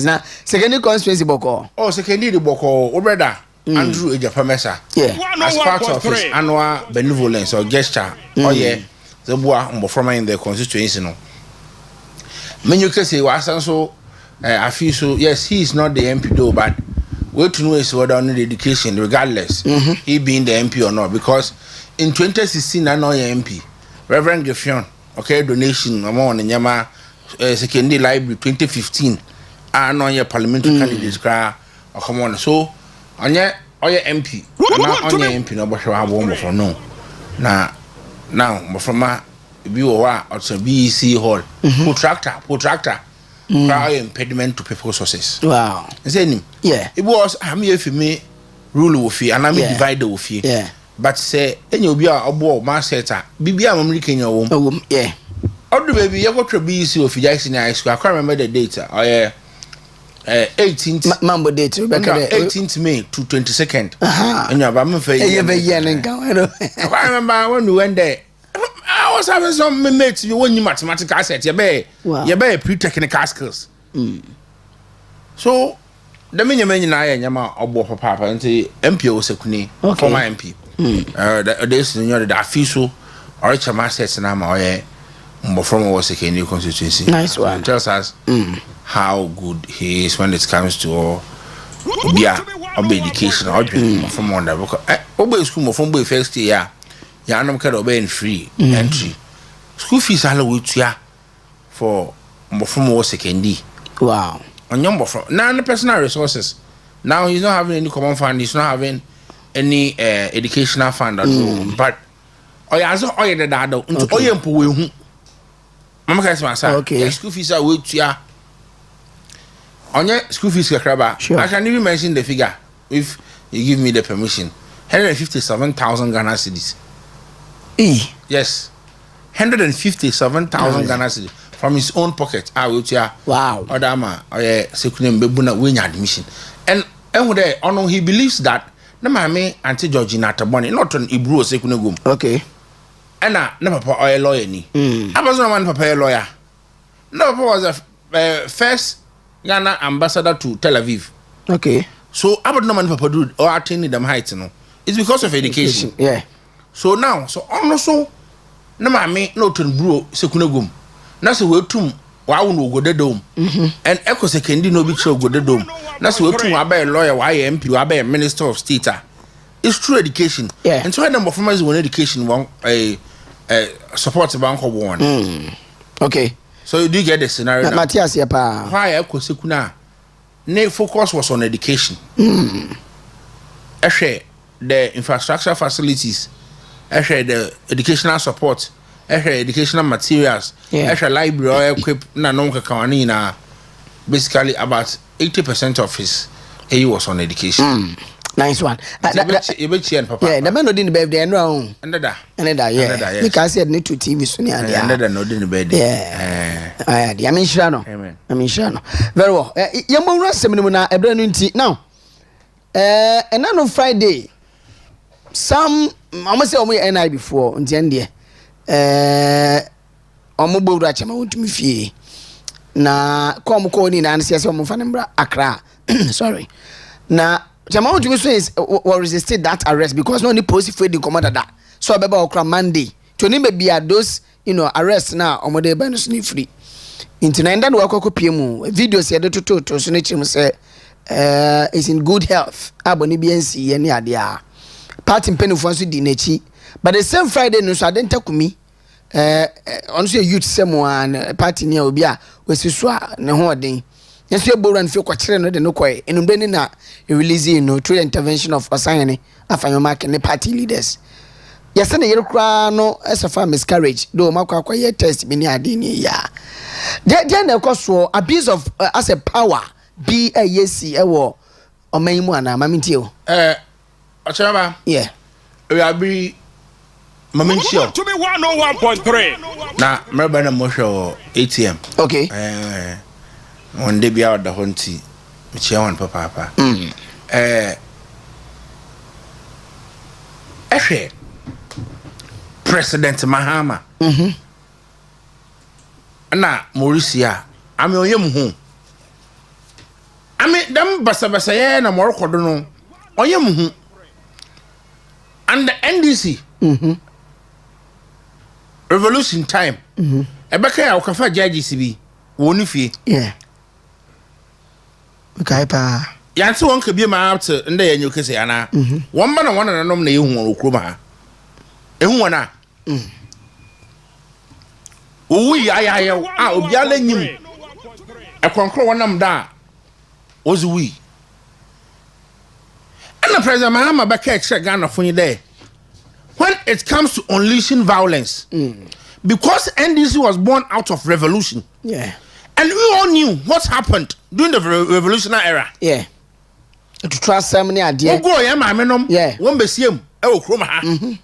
na secondary constituency boko secondary boko o brother Andrew Ejapamesa as part of his annual benevolence or gesture the boy mboframa in the constituency no when you can say so I feel so yes he is not the MP though but we to know is whether on the education regardless he being the MP or not because in 2016 I know MP Reverend Gefion okay donation among the Nyama secondary library 2015 I know your parliamentary candidates cry or come on so on your MP now on your MP no but for no now mboframa bi wo wa or BEC hall protractor prior impediment to people's sources wow is any it was am you me rule of fear and am divide of fear but say any obi a obo ma seta bibia am Kenya wo odu baby you go to BEC of Jackson High School I can't remember the date 18th mambo date 18th May to 22nd and you ba me fa I remember when we went there I was having some mates you want mathematical set you be pre-technical skills So the many na ya nyama obo papa nti MP o sekuni former MP the senior the official or chama assets na ma oye mbo from was sekuni constituency. Nice one. It tells us how good he is when it comes to education or from wonder because obo school from boy first year ya anam ka do be free entry school fees ala with ya for mbo from was sekuni. Wow. On your from now the personal resources. Now he's not having any common fund, he's not having any educational fund at all. But the dad into Oyempo. Mama can okay. School fees are with ya. On your school fees, sure. I can even mention the figure if you give me the permission. 157,000 Ghana cedis. Yes. 157,000 Ghana cedis. From his own pocket, wow. Odama, Sekunem Bebuna win admission. And he believes that the mammy Auntie Georgina Taboni, not on Ibru Sekunegum. Okay. And never put a lawyer ni. I was no one papa lawyer. No, was a first Ghana ambassador to Tel Aviv. Okay. So I would no man papa do or attaining them heights, no. It's because of education. Yeah. So now, so also, no mammy, no to Ibru Sekunegum. Na se wetum wa wo go de dom and eko sekendi no bi che go de dom na se wetum wa ba lawyer wa MP wa ba minister of state it's true education and so when number performance one education one support bank of one okay so you do get the scenario now Matthias ya pa why eko sekuna ne focus was on education the infrastructure facilities the educational support educational materials, library equip na basically about 80% of his he was on education. Nice one. Yeah, the man no didn't birthday and wrong. And that yeah. Because he need to TV soon and no didn't birthday. Yeah. I mean Shano. Amen. I mean Shano. Very well. Yamon Rasemino na ebrenunti. Now and on Friday some almost say omo NI before unti ende omubo ura chama untumi fie na kom ko ni na nsia se omfa ne mbra Accra sorry na chama untumi so is resisted that arrest because no ni police for the commander that so beba okra Monday to ni be bia those arrest na omode ba no so ni free into na nda no akokopie mu videos ye de toto so ne chim say is in good health aboni bi ansi ye ni ade a party penufo so di nachi. But the same Friday, no, so I didn't take me. On say youth someone party near Obia, we swa no hoarding. Yes, we born feel quite no no quite. And then na releasing through the intervention of Osayane, after your mark and the party leaders. Yes, and the cry no as a far miscarriage, though Maka quiet test many adini ya. Then of course for abuse of as a power be a yes, a war or Maimwana, Mamintio. Okyeremaba. Yeah. We are be Enchill to be 101.3. Na mreba na mosho ATM. Okay. One day be out the hunty. Michia one papa. President Mahama. Na Mauritius. Ami oyem hu. Ami dem basa ye na Morocco do no. Oyem hu. And the NDC. Revolution time. Ebeka ya ukafa judges bi woni fie. Yeah. Okay pa. Yanti won ka bi ma out nda ya nyoke se ana. Won ba na won na nom na yehu okroma ha. Ehu wona. Owi ya obi ala nyim. Ekonkro wonam da. Ozuwi. And the President Mahama beka extra Ghana for you there. When it comes to unleashing violence, because NDC was born out of revolution, and we all knew what happened during the revolutionary era. Yeah, to trust somebody idea. Go, yeah, my menom. Yeah, one be see him. Oh, chroma.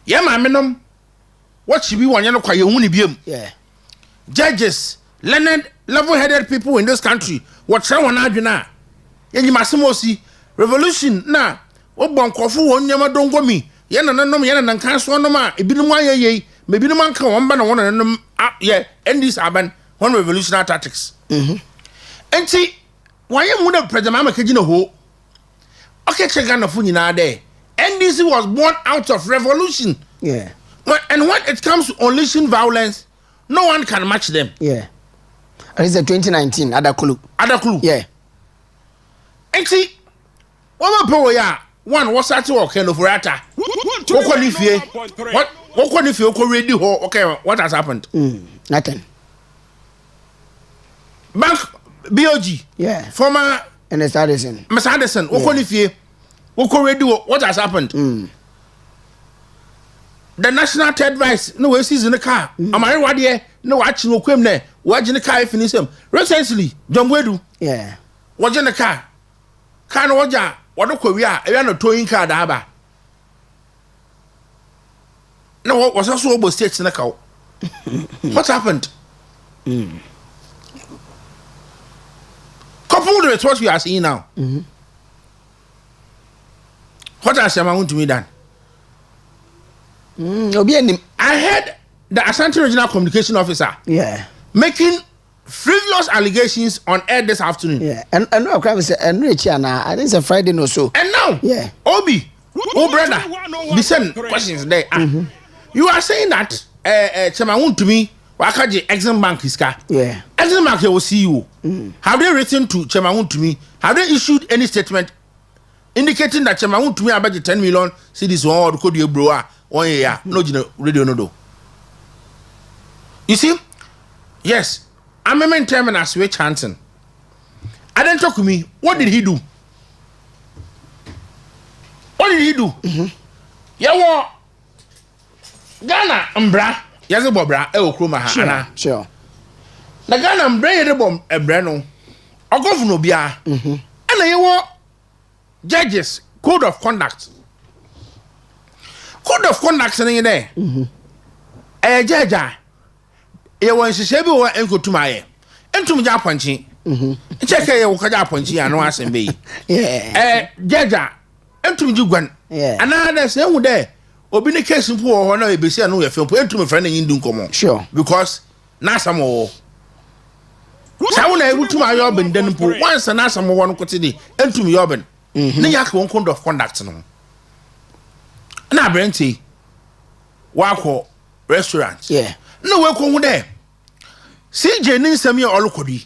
Yeah, my menom. What should be one year kwa yehuni biem. Yeah, judges, learned, level-headed people in this country. What someone aduna? Yenyi masimosi revolution na. Obon kofu won nyama dongo mi. Yana nanom yana nan kanso no ma ebinum ayeye mebinum anka won ba na won nanom yeah and this urban one revolutionary tactics enti why am I President Mama Kajino ho? Okay, check on the Funina there. NDC was born out of revolution. Yeah. And when it comes to unleashing violence, no one can match them. Yeah. And it's a 2019, Adakulu. Yeah. And see, one was at work and over what if you ready? Okay, what has happened? Nothing. Bank BOG. Yeah. Former Mr. Addison. What has happened? The national third vice, no way sees in the car. Am I right here? No action will come there. Watching the car finish him. Recently, John Wedu. Yeah. Watching the car. Can watch what do Korea? I am towing car. Daba. No, what was also about states in the car? What happened? Coupled with what we are seeing now. What has Shama to me done? I heard the Ashanti Regional Communication Officer making frivolous allegations on air this afternoon. Yeah, and no, I think it's a Friday or so. And now, Obi, brother, listen, questions there. You are saying that Chema to me, Wakaji Exim Bank is car. Yeah, Exim Bank will see you. Have they written to Chema to me? Have they issued any statement indicating that Chema to me about the 10 million cities or could you bro? Oh yeah, no radio no do. You see, yes, I'm a main term as Switch Hansen. I didn't talk to me. What did he do? What did he do? Yeah, what? Ghana umbra. Yes, a bobra. Kroma. Sure. The Ghana umbra the bomb a brano. I'll go for no beer. And you want judges code of conduct. Code of conduct in there. Judge, you want to say, "Be and go to my and to Japanchi." Check your Kajapanchi and no assembly. Yeah. Judge, and to Jugan. Yeah. And now there's no there. Or be the case for no ABC and no film. Put to my friend in Duncomo. Sure. Because Nasa more. So I will to my job and then put once and Nasa more one quantity and to me urban. Niak won't code of conduct. Now, Brenty, Wako restaurant. Yeah. No, welcome there. CJ needs some year or locally.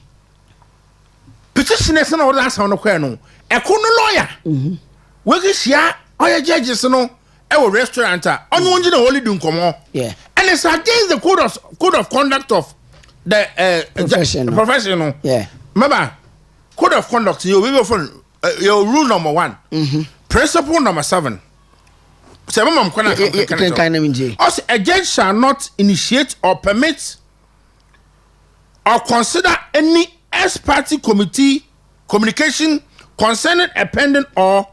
Petitioners and all that on the querno. A corner lawyer. Work is here, or your judges, no, our restaurant, on one only doing come on. Yeah. And it's against the code of conduct of the professional. Yeah. Remember, code of conduct, you will from your rule number 1. Principle number 7. Also, a judge shall not initiate or permit or consider any ex-party committee communication concerning a pending or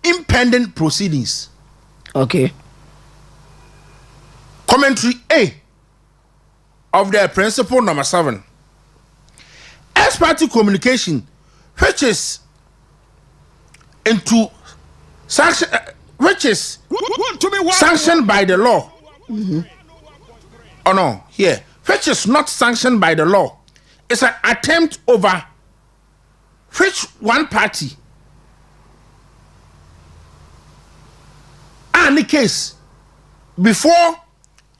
impending proceedings. Okay. Commentary A of the principle number 7. Ex-party communication, which is into sanction. Which is sanctioned by the law. Oh no, here. Which is not sanctioned by the law. It's an attempt over which one party. And the case before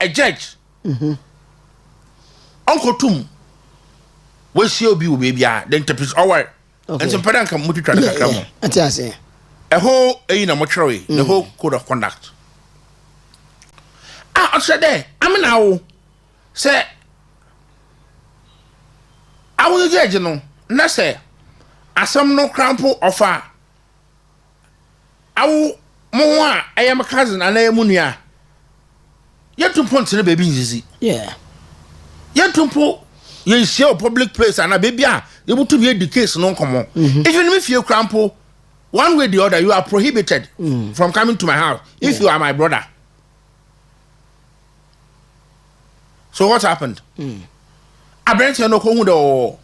a judge. Uncle Tum will see you baby. Then interpret our and some parent can multi try. A whole in a mortuary, the whole code of conduct. I said there, I'm now say I was a judge, you know, and say I some no crample offer. I will more, I am a cousin and I am Munia. Yet to point to the baby easy. Yeah. Yet to put you share public place and a baby, able to be the case no come on. Even if you crample. One way or the other, you are prohibited from coming to my house if you are my brother. So what happened? I went to the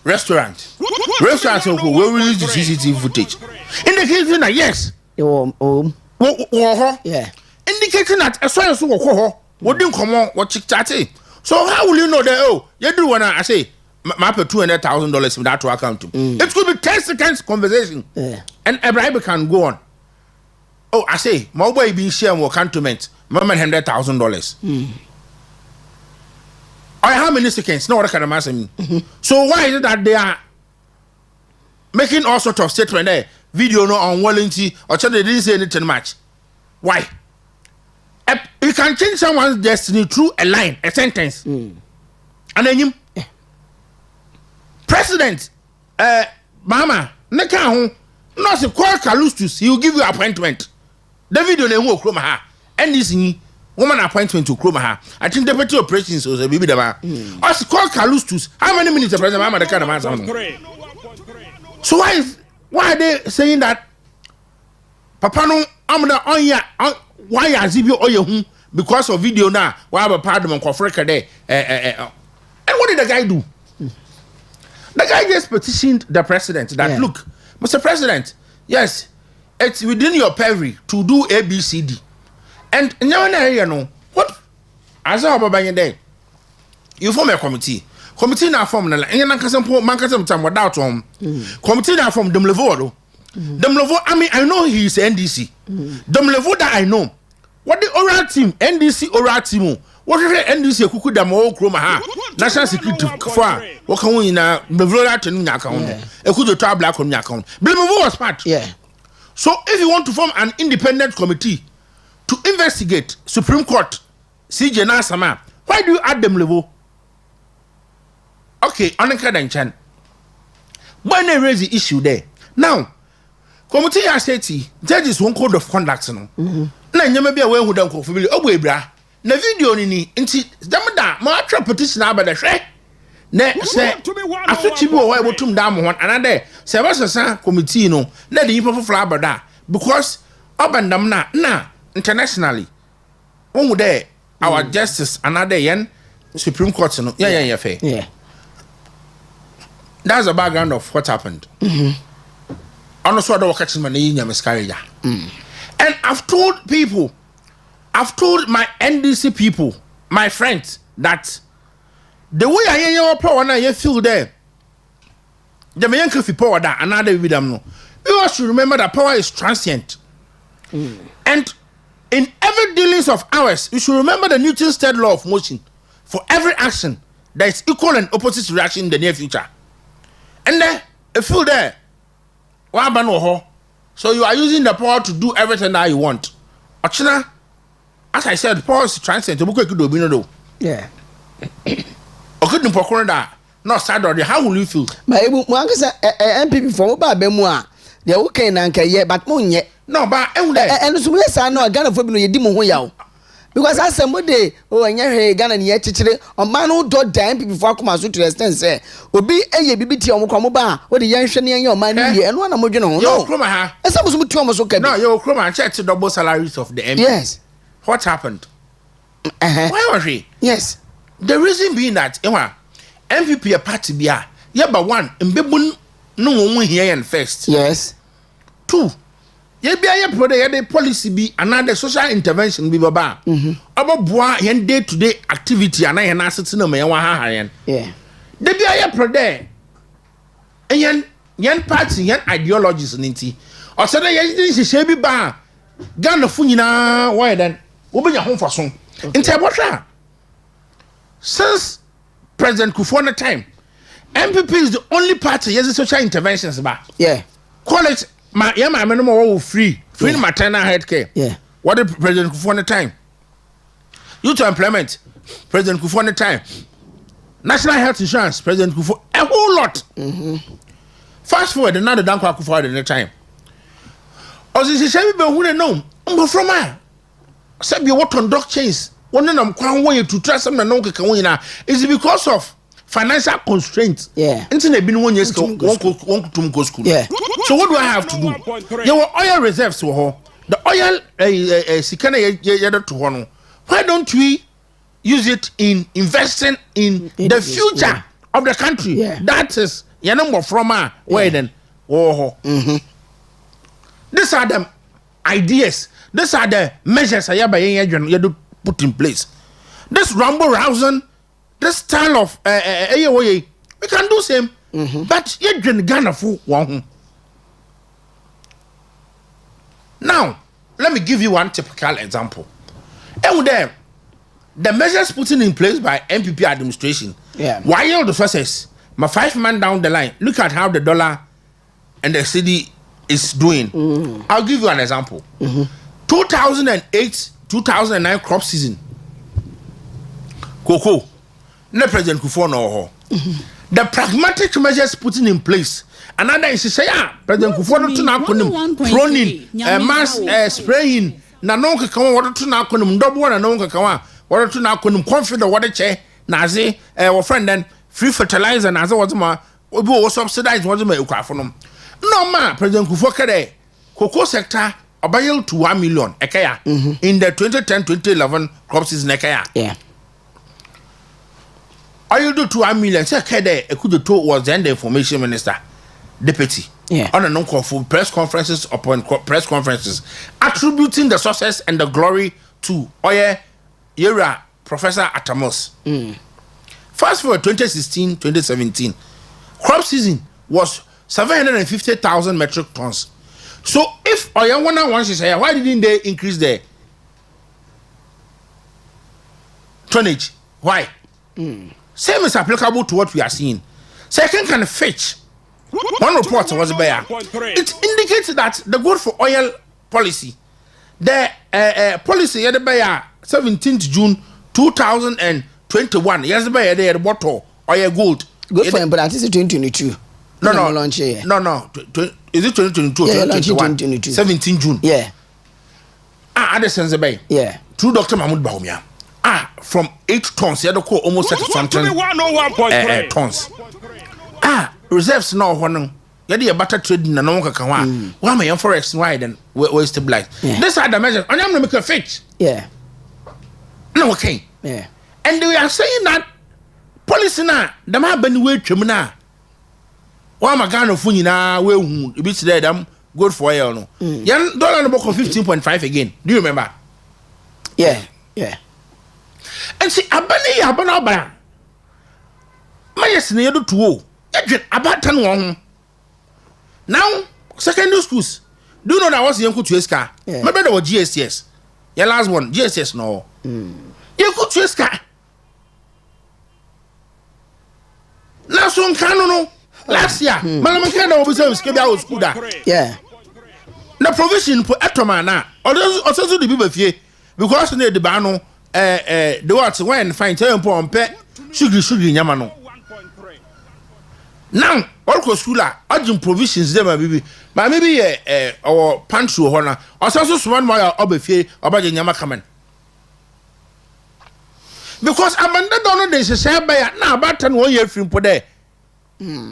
restaurant. Restaurant will release the CCTV footage. Indicating that yes. Yeah. Indicating that as well as what didn't come on what chick chatty. So how will you know that you do when I say my pay $200,000 in that to account. It could be 10 seconds conversation. And a bribe can go on. Oh, I say, my boy being share more cantonment, mama $100,000. How many seconds? No, what can I answer me? So why is it that they are making all sorts of statements there? Video no unwillingness or they didn't say anything much. Why? You can change someone's destiny through a line, a sentence. And then you President Mama, Neka no se call Calustus, he will give you appointment. The video they will chroma her. And this woman appointment to chroma her. I think deputy operations was a baby dama. Us call Calustus. How many minutes the President Mama the kind of answer? So why are they saying that Papa no amna onya why azibio oye because of video now why have a pardon for Africa there and what did the guy do? The guy just petitioned the president that look, Mr. President, yes, it's within your purview to do ABCD. And you know what? As I have there, you form a committee. Committee now form and you can time without committee now from Dem Levo. Dem Levo, I mean, I know he is NDC. Dem Levo that I know. What the oral team, NDC oral team. What is the NDC kuku da mo kroma ha? National security for what can we na Bevlola to new account. A good to black on your account. Blemevo was part. So if you want to form an independent committee to investigate Supreme Court, CJ na sama, why do you add them level? Okay, on the card when they raise the issue there. Now, committee has said judges one code of conduct. No, you may be aware who don't confirm. Oh, we bra. Na video ni nti damda ma atwa petition abada hwe na se asuchi bi wo wa botum da mo hon anade se ba sesa committee no na de yipa foforo abada because obandam na internationally won there our justice anade yen Supreme Court no yeah fair. That's the background of what happened. Honestly, I don't catch man yin miscarriage. And I've told my NDC people, my friends, that the way I hear your power now, you feel there. The man can feel power that another with them. No, you all should remember that power is transient. And in every dealings of ours, you should remember the Newton's third law of motion. For every action, there is equal and opposite reaction in the near future. And then, you feel there. So you are using the power to do everything that you want. Ochina, as I said, power is transient. Yeah. Okay, no sad or how will you feel? But MPP from Babemua, they okay nanka but munye. No, but and so yes, I know a Ghana for you demo. Because as somebody who are near Ghana and yet on man who don't die before Kumasi to extend say, will be a BBT on Komoba, or the young Shani and your man and one of them. No, Kroma, as I was with Thomas. Okay, no, your Kroma check to double salaries of the MP. Yes. What happened? Why was he? Yes. The reason being that MPP a party bia, but one, and Bebun no one here and first. Yes. Two. Ye be a the policy be another social intervention be baba. About bois yen day to day activity and I an assets no me one. Yeah. They be a pro there. And yen party yen ideologies in it. Or so they say be bar. Ghana funina why then? Open your home for some. In Tabosha. Since President Kufuor time, MPP is the only party has social interventions ba. Yeah. Call it my minimum free maternal health care. Yeah. What did President Kufuor time? Youth employment, President Kufuor time. National health insurance, President Kufuor, a whole lot. Fast forward another Dankwa Kufuor at the time. Ozi se be hu no mbo from a say be what on dock chains one nam kwan way to trust some no keka won is because of financial constraints. Yeah. Internet be no one years one to go school. Yeah. So what do I have to do? There were oil reserves to her. The oil sikana ye to one. Why don't we use it in investing in the future of the country? Yeah. That is your number from where then. These are the ideas. These are the measures you do put in place. This rumble rousing, this style of We can do same. But you drink Ghana for one. Now, let me give you one typical example. And there, the measures put in place by MPP administration. Yeah. While the process, my 5 man down the line, look at how the dollar and the cedi is doing. I'll give you an example. 2008-2009 crop season. Cocoa. No President Kufuor no. The pragmatic measures put in place. Another is to say, President Kufuor to now proning, mass spraying. Na no ka kan water to na konum double na no ka kan water to na konum confident water che na ze our friend then free fertilizer na ze was ma obi wo subsidize was ma ekwafo no no ma President Kufuor kede cocoa sector abayel to 1 million ekaya in the 2010-2011 crop season ekaya. Yeah. I do to 1 million say kede Ekudoto was then the information minister deputy. Yeah. On a non-call for press conferences upon press conferences, attributing the success and the glory to Yera Professor Atamos. Fast forward 2016-2017, crop season was 750,000 metric tons. So if Oyawana wants to say, why didn't they increase the tonnage? Why? Same is applicable to what we are seeing. Second can fetch. One report was there. It indicates that the good for oil policy, the policy at the 17th June 2021. Yes, by the bottle oil gold. Good for him, but I think it's 2022. No. Launch here. No. Is it 2022 or 2021? 17 June. Yeah. Other sense bay. Yeah. Through Dr. Mahmoud Baumia. From 8 tons, the other core almost 101.3 tons. Reserves no one. Yadi a better trading na no ka wa. Why my forex why then we stabilize. This are the measures. I am make a fetch. Yeah. No okay. Yeah. And they are saying that policy na them have been way twem na. Wa magano fu nyina we hu e bi today them good for oil no. Yan dollar no go 15.5 again. Do you remember? Yeah. And see abana ba. My yes na yedo tuo. About 10 1. Now, secondary schools. Do you know that was the Uncle Tueska? My brother was GSS. Your last one, GSS no. Uncle Tueska. Now, so no. Last year, Malamakanda officer was Skibia school. Yeah. The provision for Etomana, or also the people here, because near the Bano, the words when fine tell on pet, sugar, Yamano. Now, all school are urgent provisions there, my baby. But maybe our pantry honor, or also one wire obefie about the Yama coming. Because Amanda don't know they say by now about 1 year from Pode.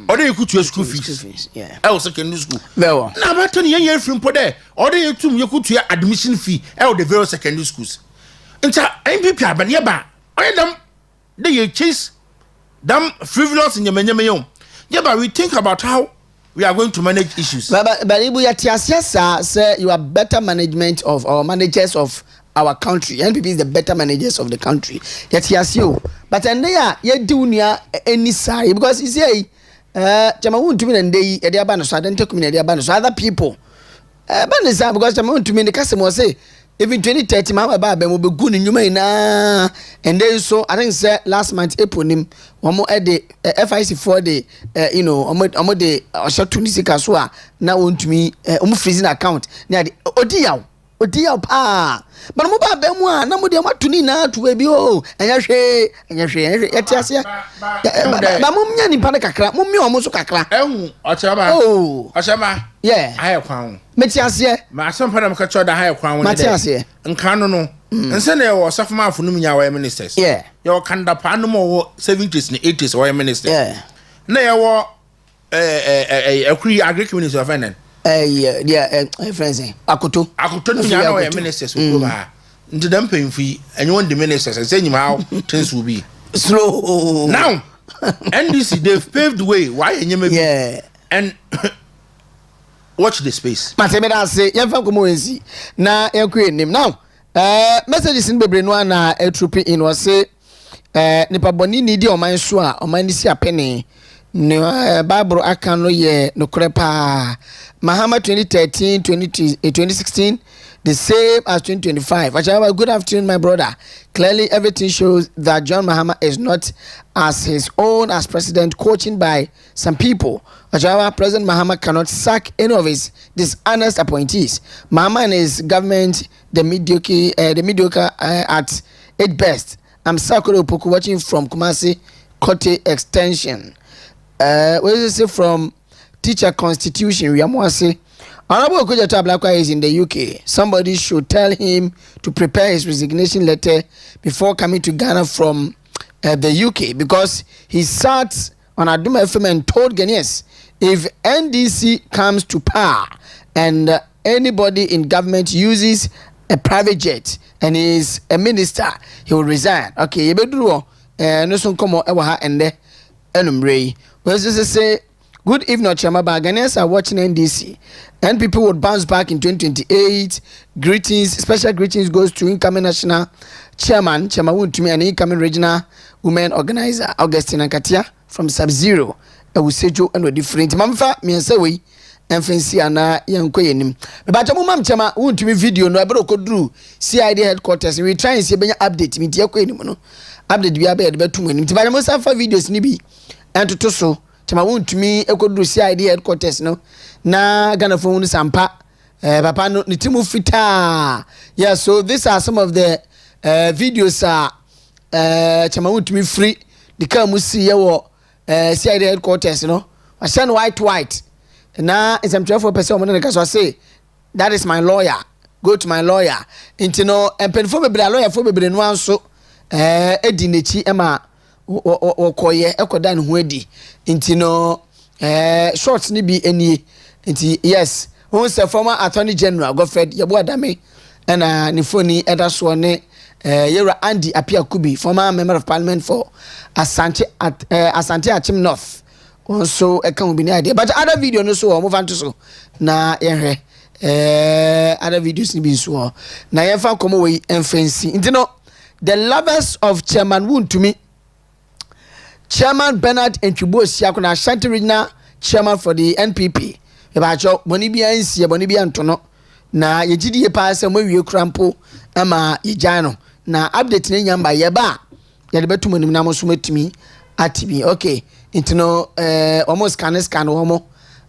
Or they could to school fees. Yeah. I was secondary school. Now about 10 years from Pode, or they you could to your admission fee out the very secondary schools. And so MPP, but yaba, I them they chase them frivolous in your menu. Yeah, but we think about how we are going to manage issues. But say you are better management of our managers of our country. NPP is the better managers of the country. Yet yes, you. But and they are yet do near any side because you say Jama won't to me and they at the abandon, so I don't take me at the abandon. So other people because Jama won't to me the customer say even 2030 mama baba will be good in you may na and then so I think say last month April him one more at the FIC for the the short 26 as well now want to me freezing account near the odiyaw pa but mo ba mu a na mo de matuni na to be o enya hwe yetiase ba mo nya ni pa kakra mo mi o mo so kakra ehu ochaba ochaba yeah haye kwan metiase ma asompa na mka choda haye kwan won metiase nka no nse na wo safuma afunu nya wa ministers yeah yo kanda pa no mo 70s ni 80s wa ministers yeah na ye wo akuri agriculture minister of finance friends akoto nya wa ministers ko ba nti dem pemfi enyo the ministers say nyima how things will be slow now NDC they've paved the way why enyema bi yeah and watch the space mateme da say yemfa komo ensi na yakue nim now messages in bebre no na etrupi in was say nipa boni ni di oman so a oman ni si apene no Bible aka no ye no krepa Mahama 2013 2016 the same as 2025. Achawa, good afternoon my brother. Clearly everything shows that John Mahama is not as his own as president, coaching by some people. Achawa, President Mahama cannot sack any of his dishonest appointees. Mahama and his government the mediocre at its best. I'm Sakura Opoku watching from Kumasi Kote Extension. What is it from Teacher Constitution? We are say Honorable Okoja Blackwa is in the UK. Somebody should tell him to prepare his resignation letter before coming to Ghana from the UK, because he sat on Aduma FM and told Ghanaians if NDC comes to power and anybody in government uses a private jet and is a minister, he will resign. Okay, you better no son come over ha and there enumray. Well, say good evening, Okyeremaba. Ghanaians are watching NDC, and people would bounce back in 2028. Greetings, special greetings goes to incoming national chairman Chairman Mpuntuo and incoming regional women organizer Augustine Katia from Sub-Zero. Ewusejo and different. Mamfa me say we emfancy ana yenko yenim. But Mam Chama Mpuntuo video no ebro kodru CID headquarters. We try and see benya update me tie ko yenim no. Update bi abe de betum yenim. But mo safa videos ni bi entoto so Chama Mpuntuo ekodu CID headquarters no na Ghana phone sampa papa no ni timu fita. Yeah, so these are some of the videos Chama Mpuntuo free the car mu see wo CID headquarters no I send white na is am 12% mo na ka so say that is my lawyer, go to my lawyer into no empenfo bebre lawyer fo bebre no anso edi nechi ema okoye ekoda ne ho adi into no shorts ni bi enie into yes who say former attorney general Godfred Yabo Adame na ni phone eda so ne Yera Andy Apiakubi, former member of parliament for Asante Achim North. Also a can be idea, but other video no so move on to so na other videos ni be so na yefa come away and fancy. You know, the lovers of Chairman Mpuntuo, Chairman Bernard Enchill Siakuna Ashanti Regional Chairman for the NPP. Ebacho boni bia nsie boni bia ntono na yegidi pa se mo wie krampo ama yejano na update ne nyamba yeba yade betum nim na mo so matimi atibi. Okay, intino almost scan homo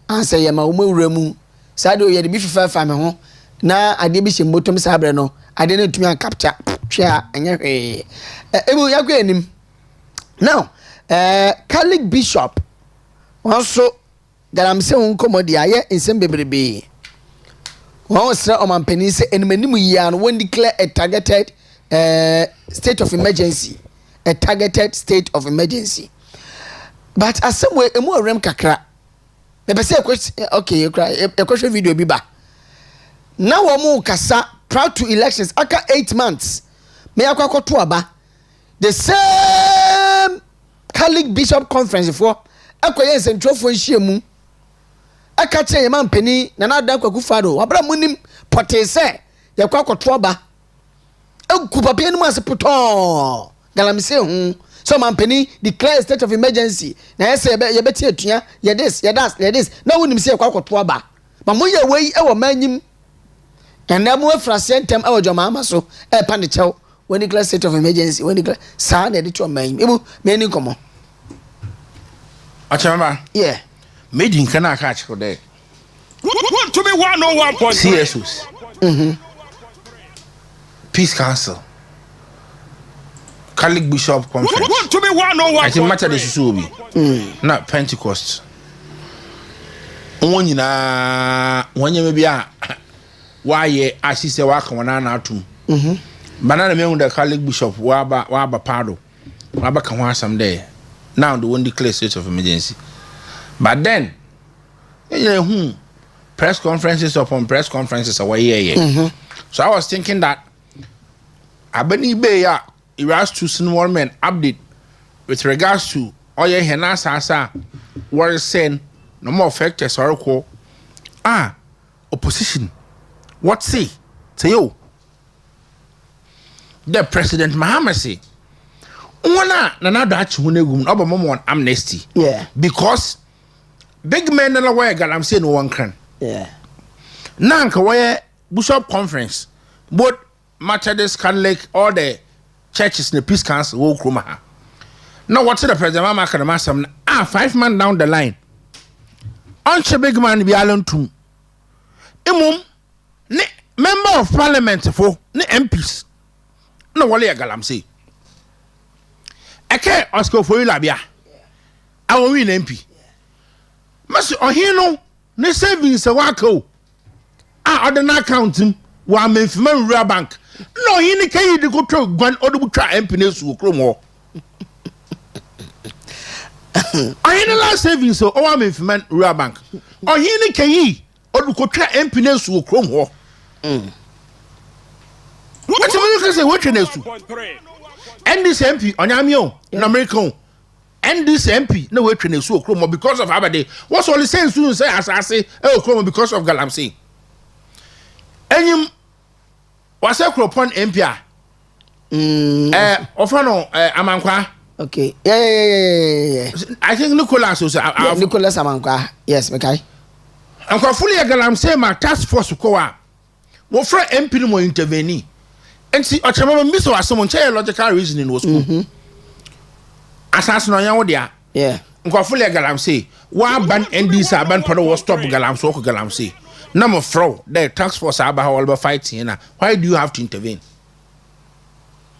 answer yema wo mawuramu sado yade bi fifa me ho na ade bi shembotom sabre no ade na tumi an capture twa anya hwe ebu yakwa enim now Catholic Bishop also that I'm saying komodi aye nsem bebrebe one was Oman Mpuntuo say enmanimu ya no one declare a targeted state of emergency, a targeted state of emergency. But as some way, a more rem kakra. Maybe say a question. Okay, you cry. A question video biba. Now omo kasa proud to elections. Aka 8 months. Me akwa kotuaba. The same Catholic Bishop Conference for. Akwa yen central for shiemu. Aka che ye man peni na na dan kwaku fado. Wabra munim potese. Ya kwa kotuaba. Kupapia no mas puto galamse so mampeni declare state of emergency na yese ye beti atua ye this na wonim se kwa koto aba ma moye wei e wo manyim na mo afra sentem e wo joma so e pa ne chew when declare state of emergency when declare sa na de to manyim ebu me ni komo Okyeremaba yeah made in kana ka chiko de want to be 101.3 CSOs Peace Council, Catholic Bishop Conference. Want to be 101. I think matter this will be not Pentecost. One maybe why I see say work on an atom. Banana me the Catholic Bishop waba pado. Waba can someday. Now the one declare state of emergency. But then press conferences upon press conferences away. So I was thinking that Abeni Beya Iras to Sinwarman update with regards to Oye Henasa what is saying no more factors or equal. Opposition. What say? Say you. The President Mahama say Una na do achi hu na egum no obomo on amnesty. Yeah. Because big men na way galamsey no one can. Yeah. Nanka where Bishop Conference, both Methodist, Catholic, all the churches in the Peace Council will come here. Now, what's the president? Mama can master 5 months down the line. Onche big man be alone too. Imum, ne member of parliament for ne MPs. No, wale galamsey. Eke Oscar for you labia. I will win MP. Master Ohino, ne savings a wako. Other na account him wa memfima real bank no he ni kai de go to gwan odu twa empine su okromo I in last savings so wa memfima real bank o he ni kai odu ko twa empine su okromo what you can say what you nesu and this MP onyamio na American and this MP no we twene su okromo because of abade what's all the saying soon say asase okromo because of galamsey. Enyim wase kropon empia ofano amankwa. Okay. Yeah. I think Nicholas was Nicholas Amankwa. Yes, okay. Anko fully galamsey ma task force ko wa. Wo fra MP no mo intervene. Enti ochema miso asomon che logical reasoning was cool. Asas no yan wo dia. Yeah. Anko fully galamsey wa ban NDC aban podo wo stop galamsey ko galamsey. Number four, the task force are about fighting. Why do you have to intervene?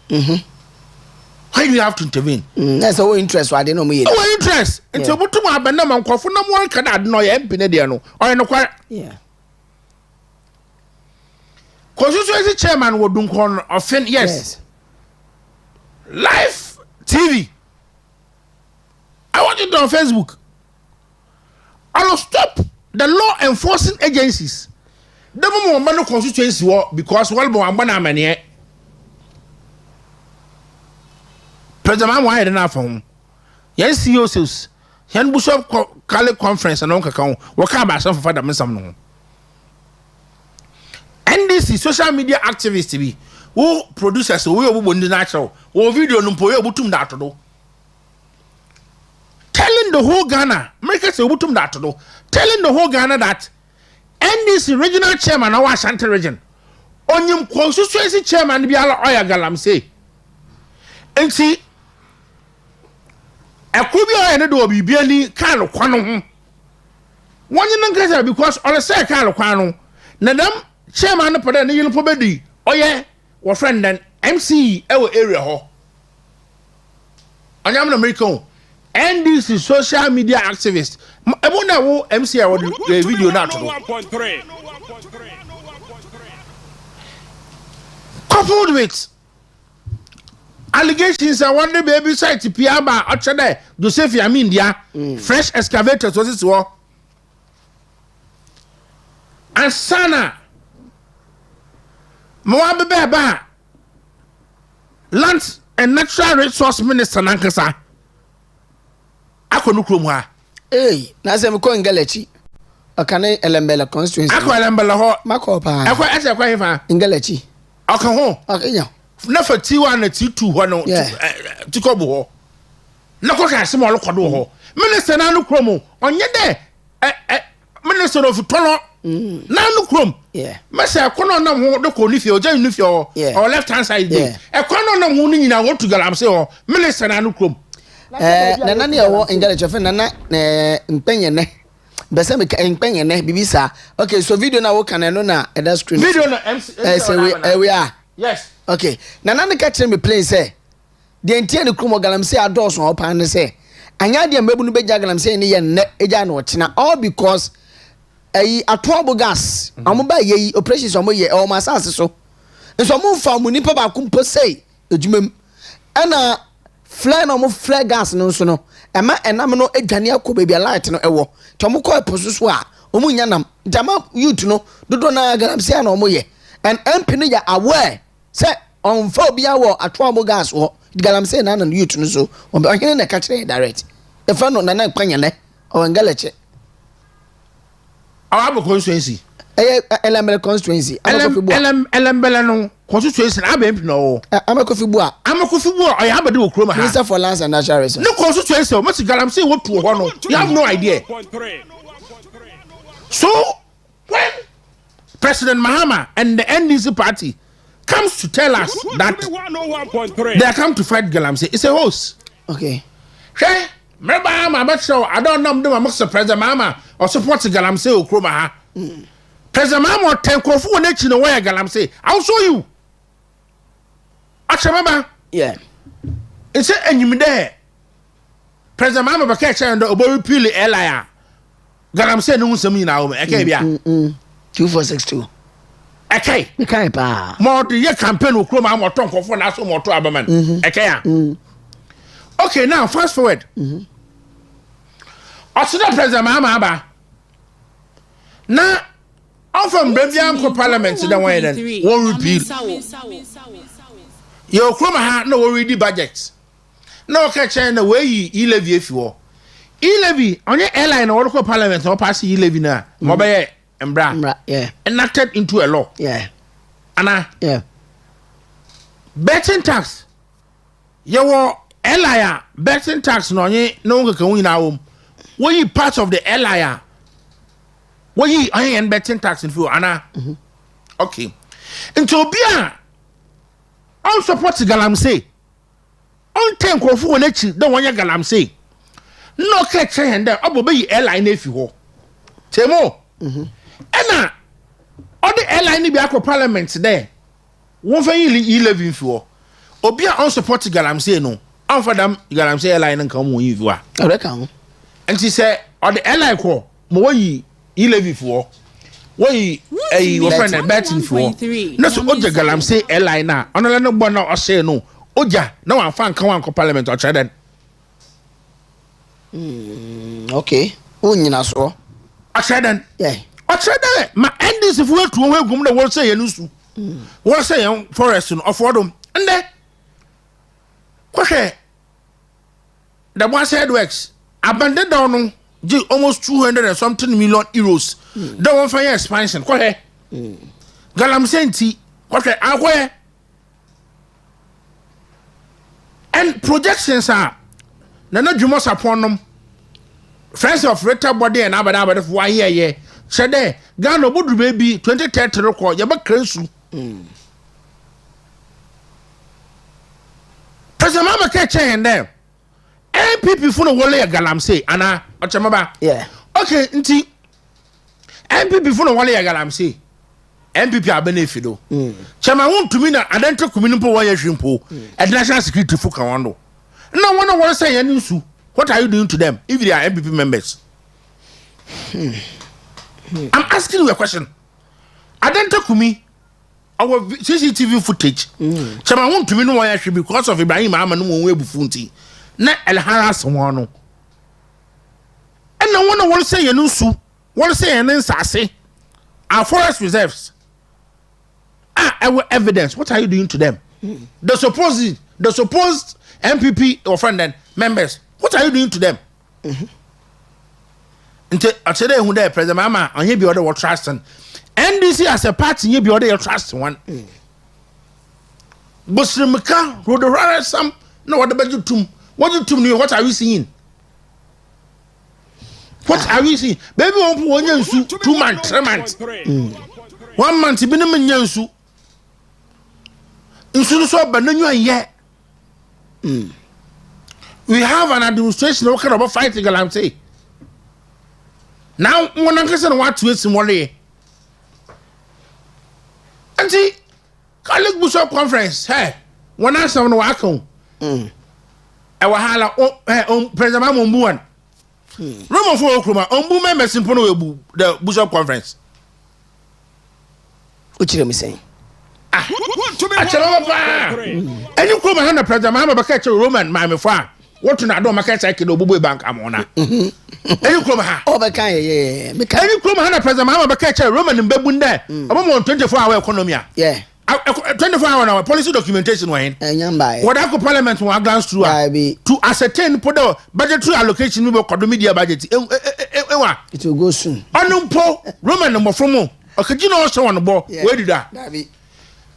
Why do you have to intervene? That's our interest. Why they know me? Our interest. And so, what to my banana for no one can add no empinediano or no quite. Yeah. Constituency chairman would do corner offend. Yes. Live TV. I want it on Facebook. I'll stop. The law enforcing agencies. The moment no constituency war because well bo ambana mane. President why enough from. Yes CEOs. Yan Bishop Catholic conference and onka kan waka ba some for them some no. NDC social media activists be who producers we obo ndi natural. Wo video no po we obutum that do. Telling the whole Ghana, America say obutum that do. Telling the whole Ghana that NDC regional chairman of Ashanti region, onyum constituency chairman bi ala oya galamsey. Enti akubi oya ne do bibia ni kan kwano ho. Wonye nankasa because all say kan kwano. Na dem chairman no poda ne yilpo bedi oye wo friend then MC ewo area ho. Onyam na American NDC social media activist. Ebona wo MC a wo video na to. Coupled with allegations I want the baby site Piaba Ochade Joseph Yamindia fresh excavators was it war. And Sana Moabe Beba Land and Natural Resource Minister Nankasa Akonu Krumwa. Hey, na me ko ngalechi. Akane elembele constituency. Akwa elembele ho. Mako pa. Akwa ese kwa hifa. Ngalechi. Aka ho. Akenya. Na fa T1 na T2 ho no. Tikobu ho. Na ko ka se mo lokodo ho. Minister na no kromo. Onye de Minister of Tono. Na no krom. Yeah. Masa kono na ho de ko nifie o jan nifie o. Or left hand side dey. E kono na ho ni nyina wo tu galamse ho. Minister na no krom. Nana ne wo ngalechi fe nana mpenye ne. Bese me mpenye ne bibisa. Okay, so video na wo kan no na that screen. Video na MC. We are. Yes. Okay. Nana ne ka kire me play say. De entie ne krom galamse adoso ho pan ne say. Anya de mbebu no beja galamse ne ye ne eja na ochina all because atoabo gas. Amoba ye operations omo ye o masase so. Nso mo fa mo nipa ba kumpo say ejumam. Ana flare no mo flare gas no so no ema enam no adwane akoba bia light no ewo to mo ko eposusu a omu nyanam jama youth no dodo na galamse na omo ye and MP no ya aware say on fa obi awo atoamo gas wo galamse na youth no so ohene na ka kire direct e fa no na kwanya ne o ngaleche awabo constituency Elembele constituency. Elembele no constituency na abem no. Amakofibua. Amakofibua I have do Okroma ha. Minister for Lands and Natural Resources. No constituency o must galamsey what to ho no. You have no idea. So when President Mahama and the NDC party comes to tell us that they are come to fight Galamsey, it's a hoax. Okay. Hey, remember I'm not sure. I don't know them amongst President Mahama or support Galamsey or Okroma ha. President Mahama or Tenkofu or Nechi no way Galamsey. I'll show you. Okyeremaba. Yeah. It's a you there. President Mahama Bakacha and the Oboru Pili Elia. Galamsey no nsemi na o me. Okay bia. 2462. Okay. Okay pa. More the year campaign Okroma am Otonkofo na so moto abaman. Okay. Okay, now fast forward. Osina President Mahama aba. Na often Brevian ko parliament da wan then won repeal. Your Okroma ha no already budget. Na o ka chen na we yi levy efiwo. E-levy onye airline or ko parliament or pass e-levy na mo be Mbra, yeah, enacted into a law. Yeah. Anna, yeah. Betting tax. You were Elia betting tax no ye no can win our were you part of the Elia? Were you iron betting tax in full Anna? Okay. Into Bia on support Galamsey. On 10 Kofu and Enchill, don't want your Galamsey. No catch and there, I'll be airline if you will. Temo. Ena all the airline be akọ parliament there won fa yi levy for obi a on support Galamsey no on for them Galamsey airline nkan mo yi for I reckon and she say all the airline ko mo yi levy for we wo friend betting for na so oja Galamsey airline na onala no gbo na o say no oja na wan fa nkan wan ko parliament o chere den okay o nyina so o chere den yeah. Okyeremaba ma NDC fu etu ho egum na won say yenusu won say yen forest no ofodom ende kwahwe the one said works abandoned down no gi almost 200 and something million euros the one for expansion kwahwe Galamsey nti kwahwe akwe and projections are na dwumo saponom friends of reta body and abada for 1 year Shade, Ghana would be 2030 record, Yaba Krensu. President Mama catch and there. MPP for the Wale Galamsey, Anna, Okyeremaba. Yeah. Okay, nti. MPP for the Wale Galamsey. MPP are benefido. Chama won to me na adento community wire shrimpo. And national security for Kawando. No one want to say any su. What are you doing to them if they are MPP members? I'm asking you a question. Adenta Kumi, our CCTV footage. Chama won to me no why should because of Ibrahim Ahmad no we bufunti. Na El Haras wano. And no one will say yenusu. What say an nsase. Our forest reserves. Our evidence. What are you doing to them? The supposed MPP or friend members. What are you doing to them? Nti achede hu there President Mama on here be other trust and NDC as a party here be other trust one. Busrimka Rodorara some no what about you tum. What you tum what are we seeing? What are we seeing? Baby one yansu 2 months 3 months. 1 month be no yansu. Insu so bananyu aye. We have an administration what kind of fighting Galamsey. Now, when I say what to it, Simone. Auntie, colleague Bishop conference, hey, when I saw no account, I will hala President Mamumbuan. Roman for Okroma, Ombu members in Pono, the Bishop conference. What you saying? Okyeremaba. And you come and President Mama Bakacha Roman, my far. What na do market cycle obubu bank amona eni krom ha o be kan ye me kan eni krom ha na president Mama Bakacha Roman mbebun there obo 24 hour economy yeah 24 hour now policy documentation when enyamba what I parliament will glance through to ascertain the budgetary allocation we be media budget it will go soon onumpo Roman no from okagina o so won bo we di da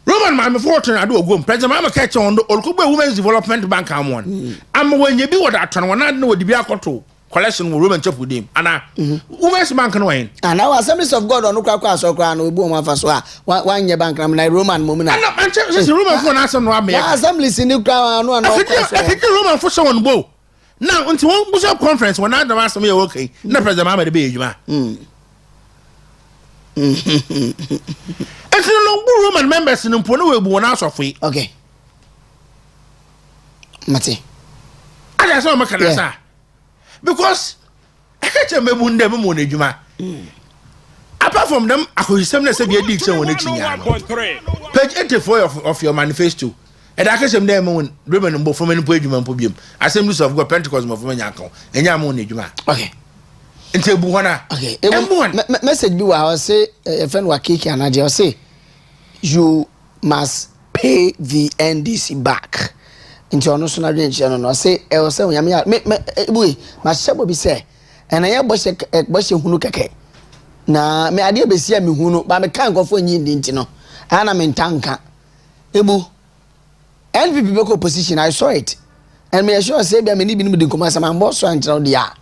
Roman ma me fortune ado ogum president ma ka che on do olukugbe women's development bank amon am wanye bi woda aton wona na wodi bi akoto collection wo Roman chapel dim ana women's bank no wen ana wa Assemblies of God onu kwakwa asokra na obu omo afaso a wanye bank na Roman mom na ana man che Roman fo na asem no am ya Assemblies ni kwa anu ana akeke Roman fo so won bo now until one bishop conference when I was me okay na president ma de be ejuma It's no Roman members in Mpuntuo we bu na asofo okay mate I just want to say because I catch a mebu ndem mo na ejuma apart from them akoyisem na say be di che won achinya page 84 of your manifesto and I catch them there mo Roman mbo from any page man po biem Assemblies of God Pentecost mo from nya kan enya mo na ejuma okay Into Buhana. Okay. Message be I say a friend wa kiki anaje say you must pay the NDC back. Into ono so na dwen channel no say e say nyame me boy ma shebo bi say and I bo she hunu keke. Na me ade be sia me hunu ba me kan gofo nyi ndi nti no. Ana me ntanka. Ebu NPP be opposition I saw it. And me sure say be me ni bi ni de komasa man bo so antra dia.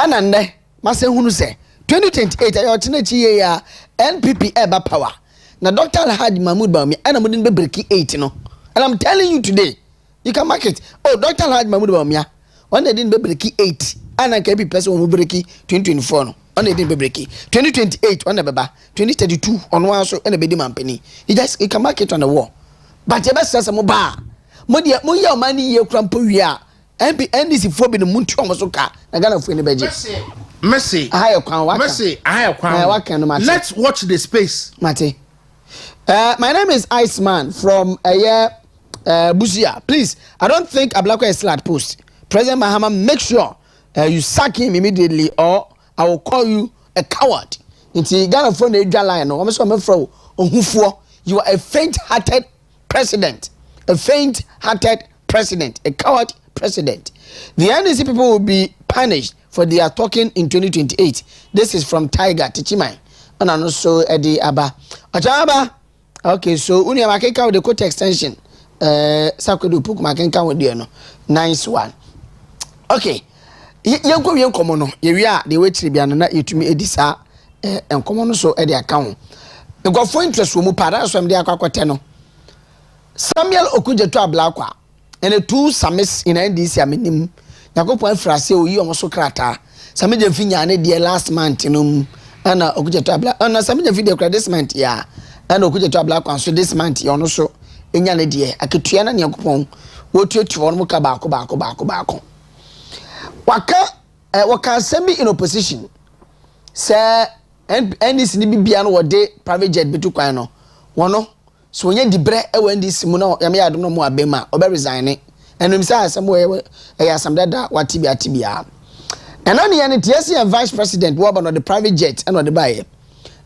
Anande mase hunu se 2028 ayo tenachi ye ya NPP eba power na Dr. Alhaji Mahmoud Bawumia ana mudin be break 8 no and I'm telling you today you can mark it Dr. Alhaji Mahmoud Bawumia one day didn't be break 8 ana ka be person who break 2024 no one day didn't be break 2028 one beba 2032 on one so and be di mampani you can mark it on the wall but you best say mo ba mo dia mo ya mani ye krampo wi a NDC for be the muntu omoso ka na Ghana for ni beje Messi let's watch the space Mate my name is Iceman from Busia. Please, I don't think Ablakwa is still at post. President Mahama, make sure you sack him immediately or I will call you a coward. Inti Ghana for the line no omoso mefro ohufo you are a faint-hearted president, a coward president. The NDC people will be punished for their talking in 2028. This is from Tiger Tichimai. And also Eddie Abba. Achaba. Okay, so uni makeka with the quote extension. Sakodu puk makenka with the no. Nice one. Okay. Yanko yanko no. Yeria the way tribiano na yutumi edisa enkomo no so Eddie account. Go for interest wo mu para so am dey akwakwete no. Samuel Okujeto Ablakwa and the two summits in NDC aminim yakopon frase oyi omoso krata sameje finya ne de last month no ana Okujeto Ablakwa ana sameje fi de kra this month ya ana Okujeto Ablakwa so this month ya ono so enya ne de aketua na ne yakopon wotuatu no ka baako waka semi in opposition say NDC ni bibia no wode private jet bitu kwan no wono so onye dibre e we NDC mu na ya me adom no mu abema obe resign enum say asem we asem dada watibia and on the TSC and vice president wo about the private jet and the buy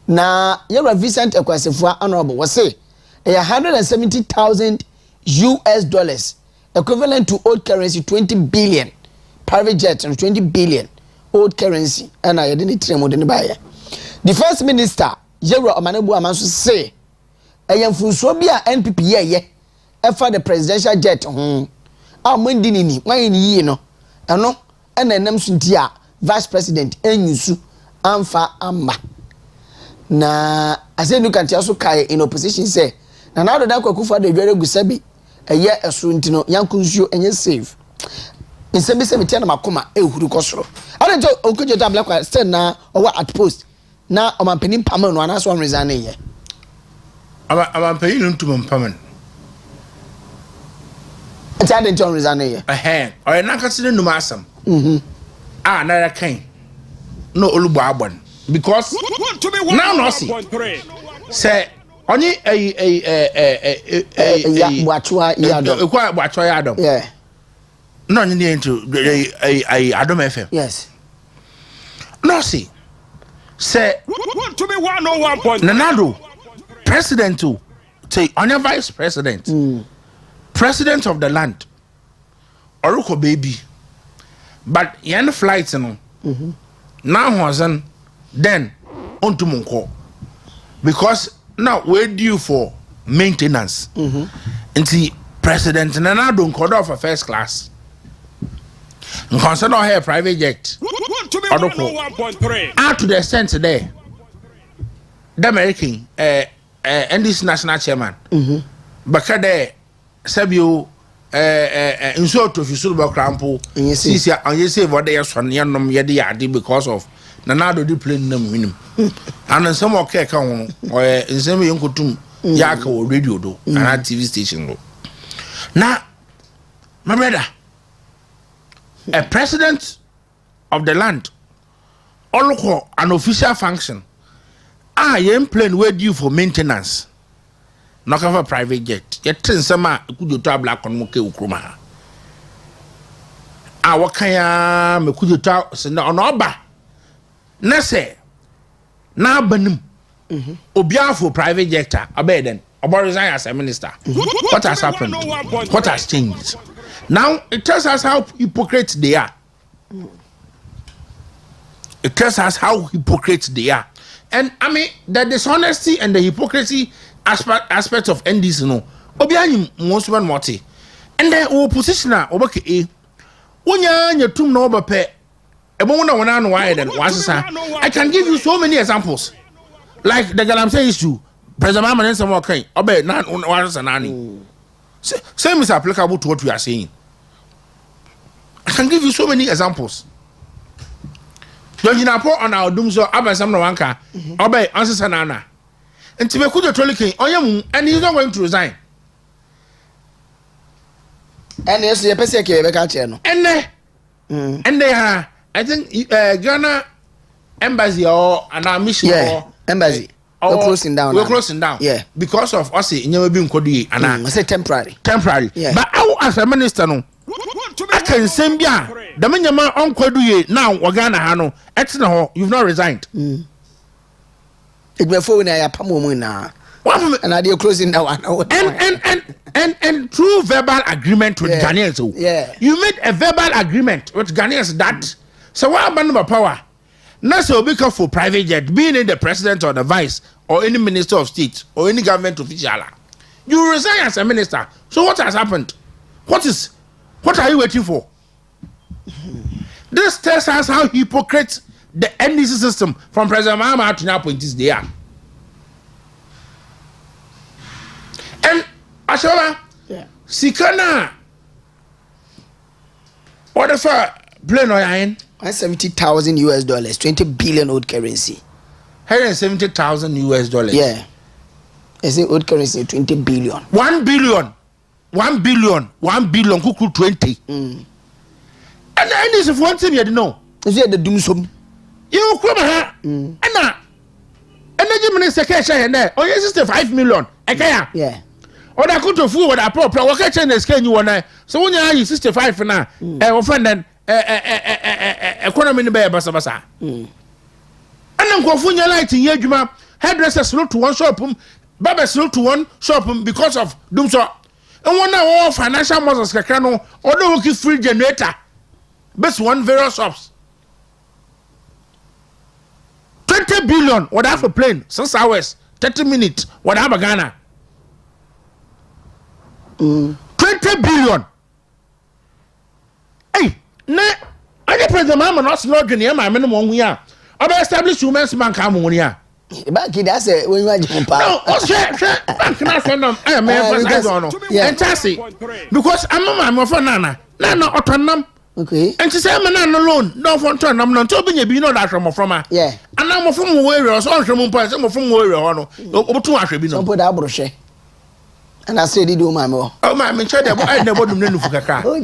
na your Vincent Ekwasefua honorable was say $170,000 US equivalent to old currency 20 billion private jet and 20 billion old currency and I didn't tremor the buy the first minister Yero Omanebu Amanso say ayamfunso bia NPP ye efa the presidential jet amandi nini wan yi no eno ena nam sunti a vice president enyusu amfa amba na asenu kantia so kai in opposition say na now da kwakufa da dware gusabi eye eso ntino yankunsuo enye save nsebi se metia na makoma ehuru kosoro adanto Okujeto Ablakwa still na owa at post na omampanin pamano anaso on resign ye I'm paying into Mampaman. It's had in John Rizane. A hand or an accident no massam. Neither came. No Olubaban. Because now no see. Say only a Watchwa Adam. Yeah. No, you need to a Adam FM. Yes. No see. Say to be 101. Nanado. President too, say on your vice president, president of the land, Oruko baby, but yan flights no. Now wasn't then on to Monko. because now we're due for maintenance. And see, President Nana don't call off a first class. And concern on her private jet. Out to the extent today, the American and this national chairman. Bakade Sabio in sort of Yusuba Crampo, and you say what they are son Yanum Yadi because of Nanado do play them minimum. And then some more care come or in some young Kutum Yako radio do and our TV station go. Now, my brother, a president of the land, all an official function. I am playing with you for maintenance. Not have a private jet. Yet, some could you tell black on Moke Ukruma? Our Kaya, me could you tell on Oba? Nase, now Benum, Obia for private jet, obey then, about resign as a minister. What has happened? What has changed? Now, it tells us how hypocrites they are. It tells us how hypocrites they are. And I mean, the dishonesty and the hypocrisy aspect of NDC, no, Obiani most one moti. And then oppositioner, Obake, Unya, your tomb no bape, a woman one wide and was I can give you so many examples. Like the Galamse issue, President Mama and some okay, obey none was an annie. Same is applicable to what we are saying. I can give you so many examples. Don't you know on our doom so Abba Sam Wanka, obey answers Sanana. And to be good king, and he's not going to resign. And yes, the Peseke channel. And they are, I think, Ghana embassy or an our mission or embassy. We're closing down. We're closing down. Yeah. Because of us in your being Kodi and I say temporary. Temporary. Yeah. But I as a minister no. I can send ya. The man your man on Kodu now Wagana Hano. Etna you've not resigned. It before I pamu na. And I do closing down. And through verbal agreement with Ghanaians. Yeah. You made a verbal agreement with Ghanaians that so what about power? Not so because for private jet, being in the president or the vice or any minister of state or any government official. You resign as a minister. So what has happened? What are you waiting for? This tells us how hypocrite the NDC system from President Mahama to now point is there. And Ashola, Sikana, what if plane or iron? $170,000, 20 billion old currency. $170,000. Yeah. I say old currency, 20 billion. 1 billion. 1 billion. 1 billion. Kuku 20. And this is one thing you know. Is it the doomsome? You come here. And now, energy minister cash and there. Oh, yes, it's 5 million. Yeah. Or I could afford what I proper. What catch and scan you on there. So when you are 65 for now, offend then. Economy be basa and then go for your light in Yajuma hairdresser slow to one shop barber slow to one shop because of doom so and one all financial muscles kakano or no working free generator best one various shops 20 billion what have a plane 6 hours 30 minutes what have a Ghana 20 billion. Hey, I get President Mama not slogan here, my minimum we are. I establish women's bank ammonia. Back in that's it when you are no, can I send them? I am fantastic because I'm a for Nana autonomous. Okay. And she said, I'm not alone. No, for turn. I'm not talking you be no that from her. Yeah. And I'm from where so from point, I'm from where or 2 actually be no put that brochure. And I said, do my more. Oh, my, I'm sure I never knew for Kaka. Oh,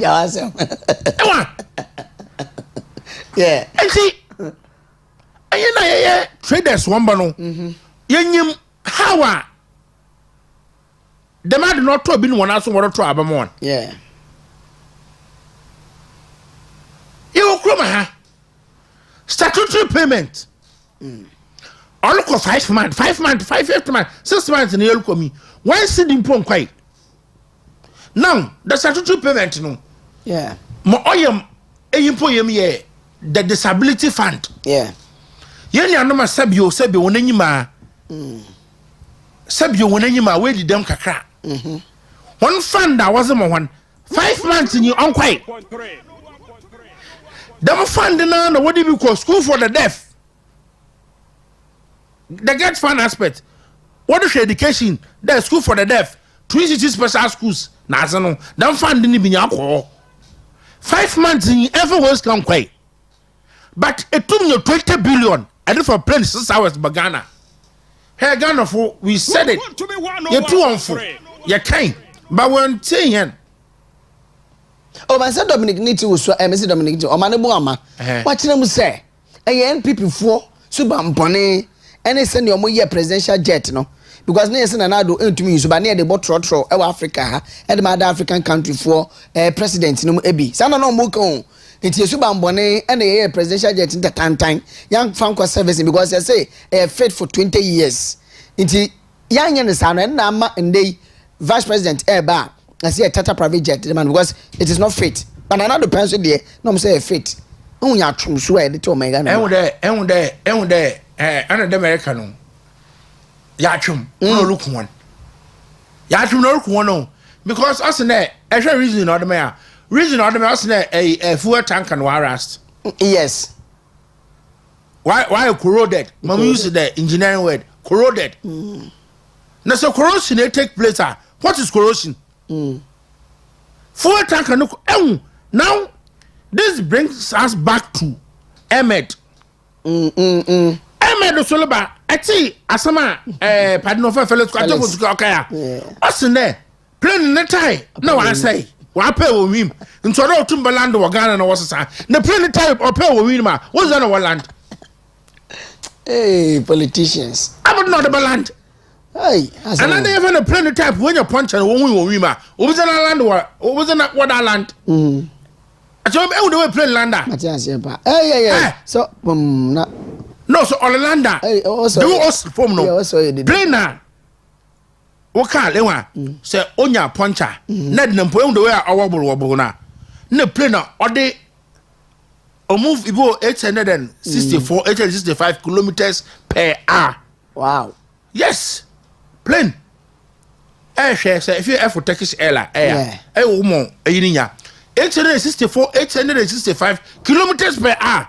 yeah. And see, I traders one bano. Yen how the man not to have been one also want to try one. Yeah. You will statutory payment. All look for 5 months, 5 months, 5 months, 6 months in the year me. Why sit in pom quite? Now the statutory payment no. Yeah. Mo oyam eyimpoyam ye the disability fund. Yeah. Ye ni anoma sabio wonanyima. Sabio when any my way did them kakra. One fund that wasn't one 5 months in your unquite. Them fund now what do you call school for the deaf? The get fun aspect. What is education? The school for the deaf. 3 special schools. Nazano. Them fund didn't be your 5 months in every worst come quite. But it took you 20 billion. I did for plane 6 hours Bagana. Hey Ghana for we said it. You're too unful. You can't. But when saying oh, my son Dominic need to Mr. Dominic to Omanabuama. What you say? A NPP for Subambone and send your more presidential jet, no? Because near and I do to me, so by near the bottle Africa and the African country for president no Ebi. Sana no Moko. It's Subambone and a presidential jet in the time. Young Franco servicing because I say a fit for 20 years. It's young and son and Nama and they vice president Eba. I see a Tata private jet, man, because it is not fit. But another person there, no, say fit. Only a true swear the two mega. And the American. Yachum, no look one. Yachum, no look one, because us in there, actually, reason or the mayor, a fuel tank and warrast. Yes. Why corroded? Mama used the engineering word corroded. Now, so corrosion they take place. What is corrosion? Fuel tank and now this brings us back to Ahmed. Ahmed Osoloba, I see Asama, pardon of a fellow squad to Kaya. What's in there? Plain the tie. No, I say. What pay with him? In Toronto, Timberland or Ghana or what's that? The plain type or pay with him. What's that our land? Hey, politicians. I'm not the land. Hey, and then they even a plain type when you punch and when we were. What was that land or was that what our land? I told you the way plain lander. Hey. So, no, so all lander. Also, do also form no. Also, plainer. Waka lewa say onya puncher ned na mpo ndo we awoboro na na planer ode o move ibo 865 kilometers per hour. Wow. Yes. Plane share say if you for Turkish air wo mo ayininya 865 kilometers per hour.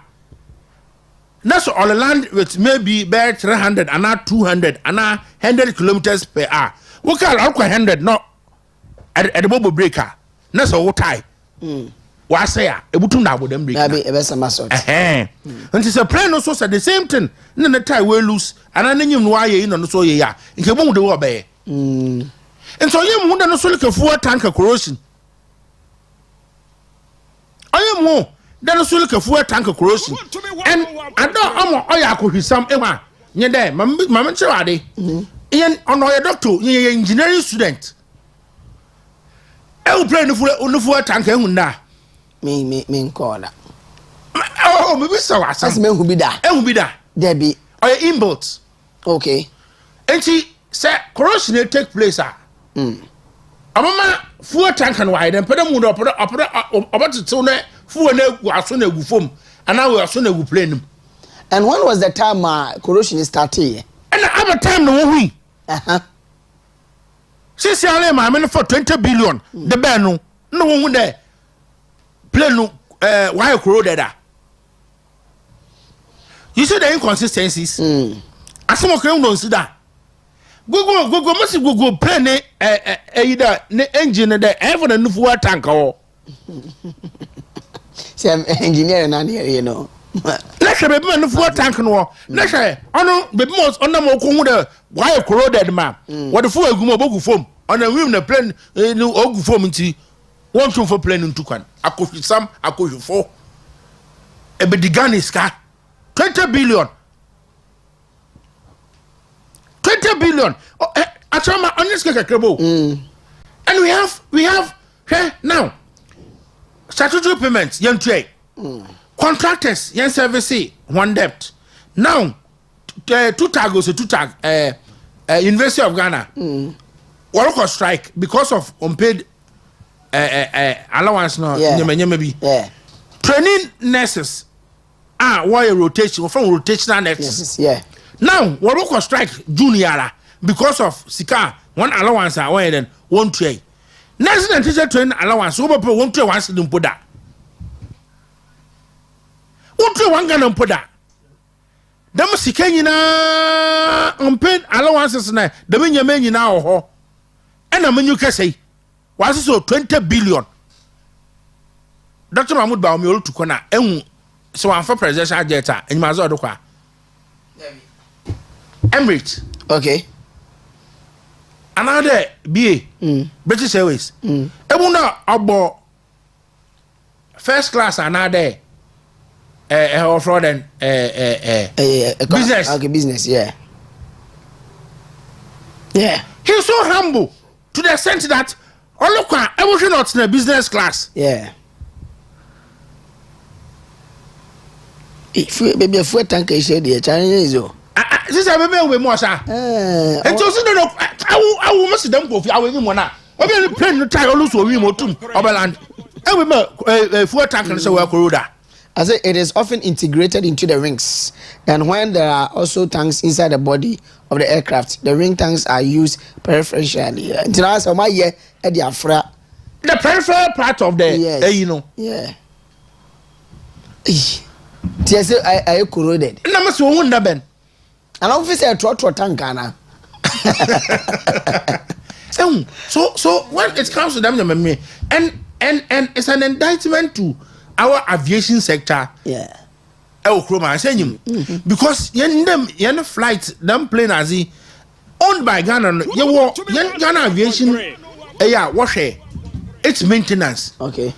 That's all land with maybe bare 300 and 200 and 100 kilometers per hour. We call 100 no at the bubble breaker. That's all tie. What say ya? A butum na them break. Maybe a best massage. And it's a plan also said the same thing. Then the tie will lose and I knew why you know so ya. In Kabum the Wabe. And so you wouldn't also look for a tanker corrosion. I am more than also look for a tanker corrosion. And I don't I could be some Emma. You're there, Mamma Cheradi. Ian on your doctor, you're engineering student. I'll play the full tanker. Me call that. Oh, maybe so. As men who be that. Who be that? Debbie. Or your inbox. Okay. And she said, corrosion will take place. A mama full tank and wide and put them about the tone full was soon a foam, and now we are soon a plane. And when was the time corrosion started? And other time no we. Since I am for 20 billion, the banu, no one there. Plane why corroded. You said the inconsistencies. As some of them don't see that. Go, must go plane either engine the ever and fuel tank or. Some engineer and here, you know. Let's have a man of fuel tank no. Let's say, I know the most on the more why corroded man. What the fuel go foam on a women plane no ogu foam into one for plane into can. I could some, I could for a bedigan is car 20 billion. 20 billion. I tell my honest and we have now statutory payments, young trade. Contractors, young service, one debt. Now, 2 tag goes to 2 tag, University of Ghana. Work or strike because of unpaid allowance. No, maybe. Training nurses. Why a rotation from rotational nurses? Yeah. Now, work or strike, junior. because of sika one allowance when then won't trade. Next and teacher train allowance over won't trade once in put that. Won't trade one gun and put that. Them sika na unpaid allowances na the men now and a menu can say was so 20 billion. Dr. Mahmoud Baumio to Kona, so I'm for presidential data in Mazodokwa. Emirates. Okay. Another BA, British Airways. Ebuna abo first class another fraud and business. Okay, business, yeah. Yeah. He's so humble to the extent that look, everything not in a business class. Yeah. If baby a foot tank is the Chinese. This is a baby with more, sir. And so, I will must them go for our women. I will plan the title also remote to Oberland. I will foot tank and so well. I say it is often integrated into the rings, and when there are also tanks inside the body of the aircraft, the ring tanks are used preferentially. The peripheral part of the, yes. You know. Yeah. Yes, I corroded. No, must wonder Ben. An officer trot tank, Anna. So when it comes to them, and it's an indictment to our aviation sector. Yeah. I say him because yen flight them plane as he owned by Ghana. Ghana aviation. Yeah, wash it's maintenance. Okay.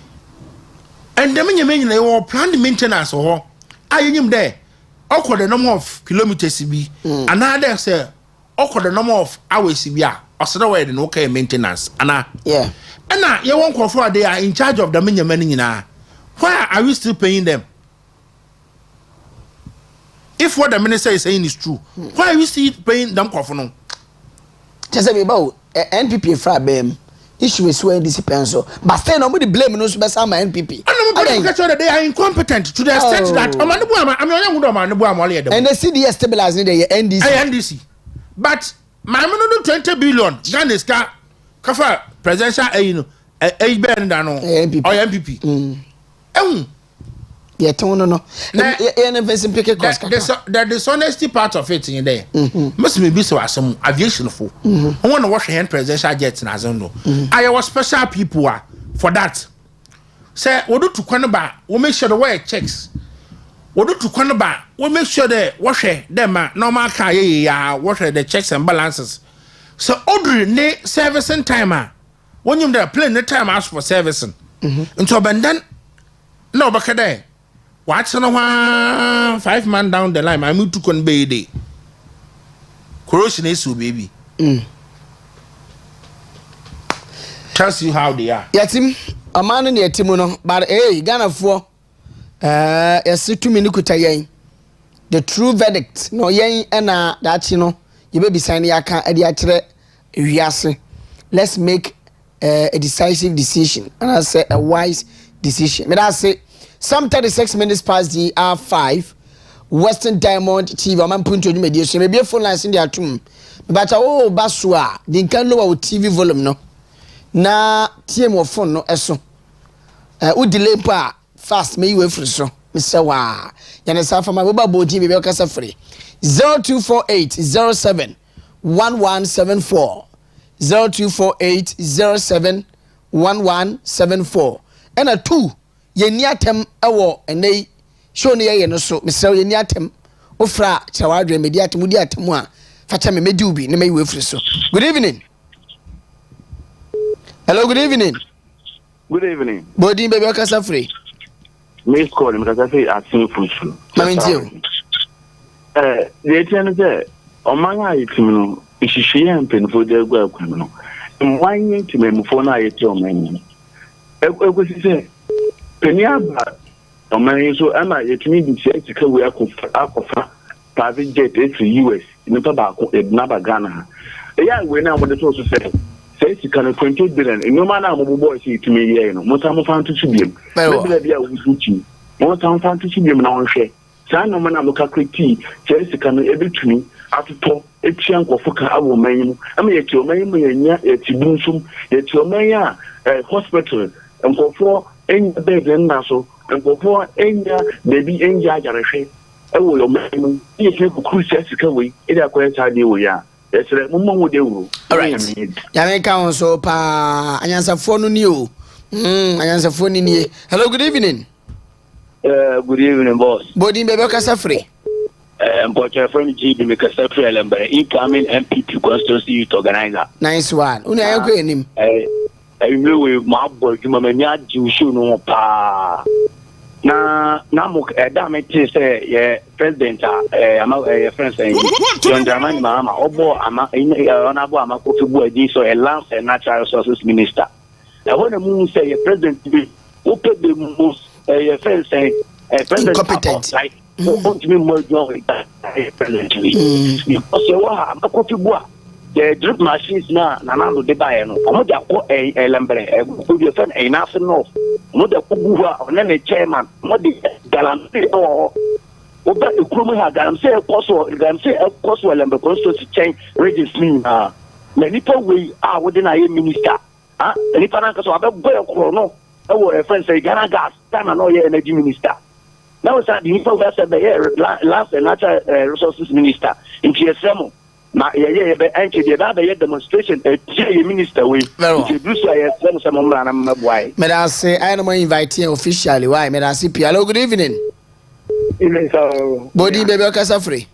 And the mean they were planned maintenance or I him there. Oko the number of kilometers be another say oko the number of hours be or so way the okay maintenance. Anna. Yeah. And you won't confer they are in charge of the money now. Why are we still paying them? If what the minister is saying is true, why are we still paying them for no? Just about NPP fra bem issue is where this depends so. But still nobody blame no so my NPP. And that they are incompetent to the extent that and the CDS stabilizing the NDC. But my money 20 billion Ghana is kafa presidential MPP. Yeah, no. The dishonesty part of it in there. Must be so as some aviation for. I want to wash hand presidential jets in Azondo. I was special people for that. Say, we do to Kwanaba, we make sure the way checks. We do to Kwanaba, we make sure the wash them normal car, wash the checks and balances. So, Audrey, ne servicing timer. When you're there playing the time ask for servicing. Into abandon. No, but there. What's on 5 man down the line? I moved to convey day. Corrosion is so baby. Tells you how they are. Yatim, a man in the Timono, but Ghana for yes, 2 minutes. The true verdict, no, yang and that you know, you may be signing a car at the atre. Let's make a decisive decision, and I say a wise decision. But I say. Some 36 minutes past the R5, Western Diamond TV, Oman Mpuntuo media. So maybe a phone line in the atom. But basua, the can lower TV volume no. Na TM of phone no eso. Would delay pa fast me you free so. Mr. Wa. Yanasa from my mobile TV be okasa free. 0248 07 1174 0248 07 1174 and a 2 Yeni atem ewo enei show ne ye no so mesel yeni atem ofra chawadre mediatem mudi atem a facha me medi ubi ne me we free so. Good evening. Hello, good evening. Good evening. Body baby okasa free. Miss call me because I say asking for you. Maminti. The ten say omanga itimi ishishie mpenfo de gwa kwanu no. Mwanye ntime mfo na ayeti omanye. Ekwesi say Penyaba, Oman so am I yet me be said to we akofa private jet to US in the tobacco Naba Ghana. Yeah, we now want to also say you can 20 billion. No man I'm boy see to me, you know, most I'm found to see him. Maybe I will shoot you. More time found to see him now share. San no man I'm a tea, Chelsea can able to me, atoto etia nkofoka awo manyimu ama ye ti omanyimu yenya ye ti bunsum ye ti omanya hospital nkofo enya bed na so nkofo enya baby enya ajarehwe ewo yo manyimu ye ke bukuru sika we e da kwenta de wo ya yesere mummo wo de wuro. All right ya me kan so pa anyansafo no ni o anyansafo ni ni. Hello, good evening. Good evening, boss. Body bebe kasa free. But your friend G be make a separate element incoming MPP constituency youth organizer. Nice one. Una yanko enim. I know my boy you manya jiushu no pa. Na mo da me say yeah president ama friends John Dramani Mahama obo ama honorable ama Kofi Buadi so a land and natural resources minister. I want to say president be open the most friends president competent. Like want me more job presently because you are Kofi Buadi the drip machines na no de buy no omo da ko lembre go be friend enough no omo da ko buwa on na chairman mo de galamse o ba ekuru ha galamse koso lembre constituency change registry na nipa we we dey na minister nipa na so abegbo ekuru no e wo friend say Ghana gas time na ye energy minister now say the nipa we say the last and natural resources minister in TSM na ye be Enchill ye ba be demonstration ye minister we do so ye some mra na maboy me da say I no invite you officially why me da say hello, good evening. Evening so body baby kasa free.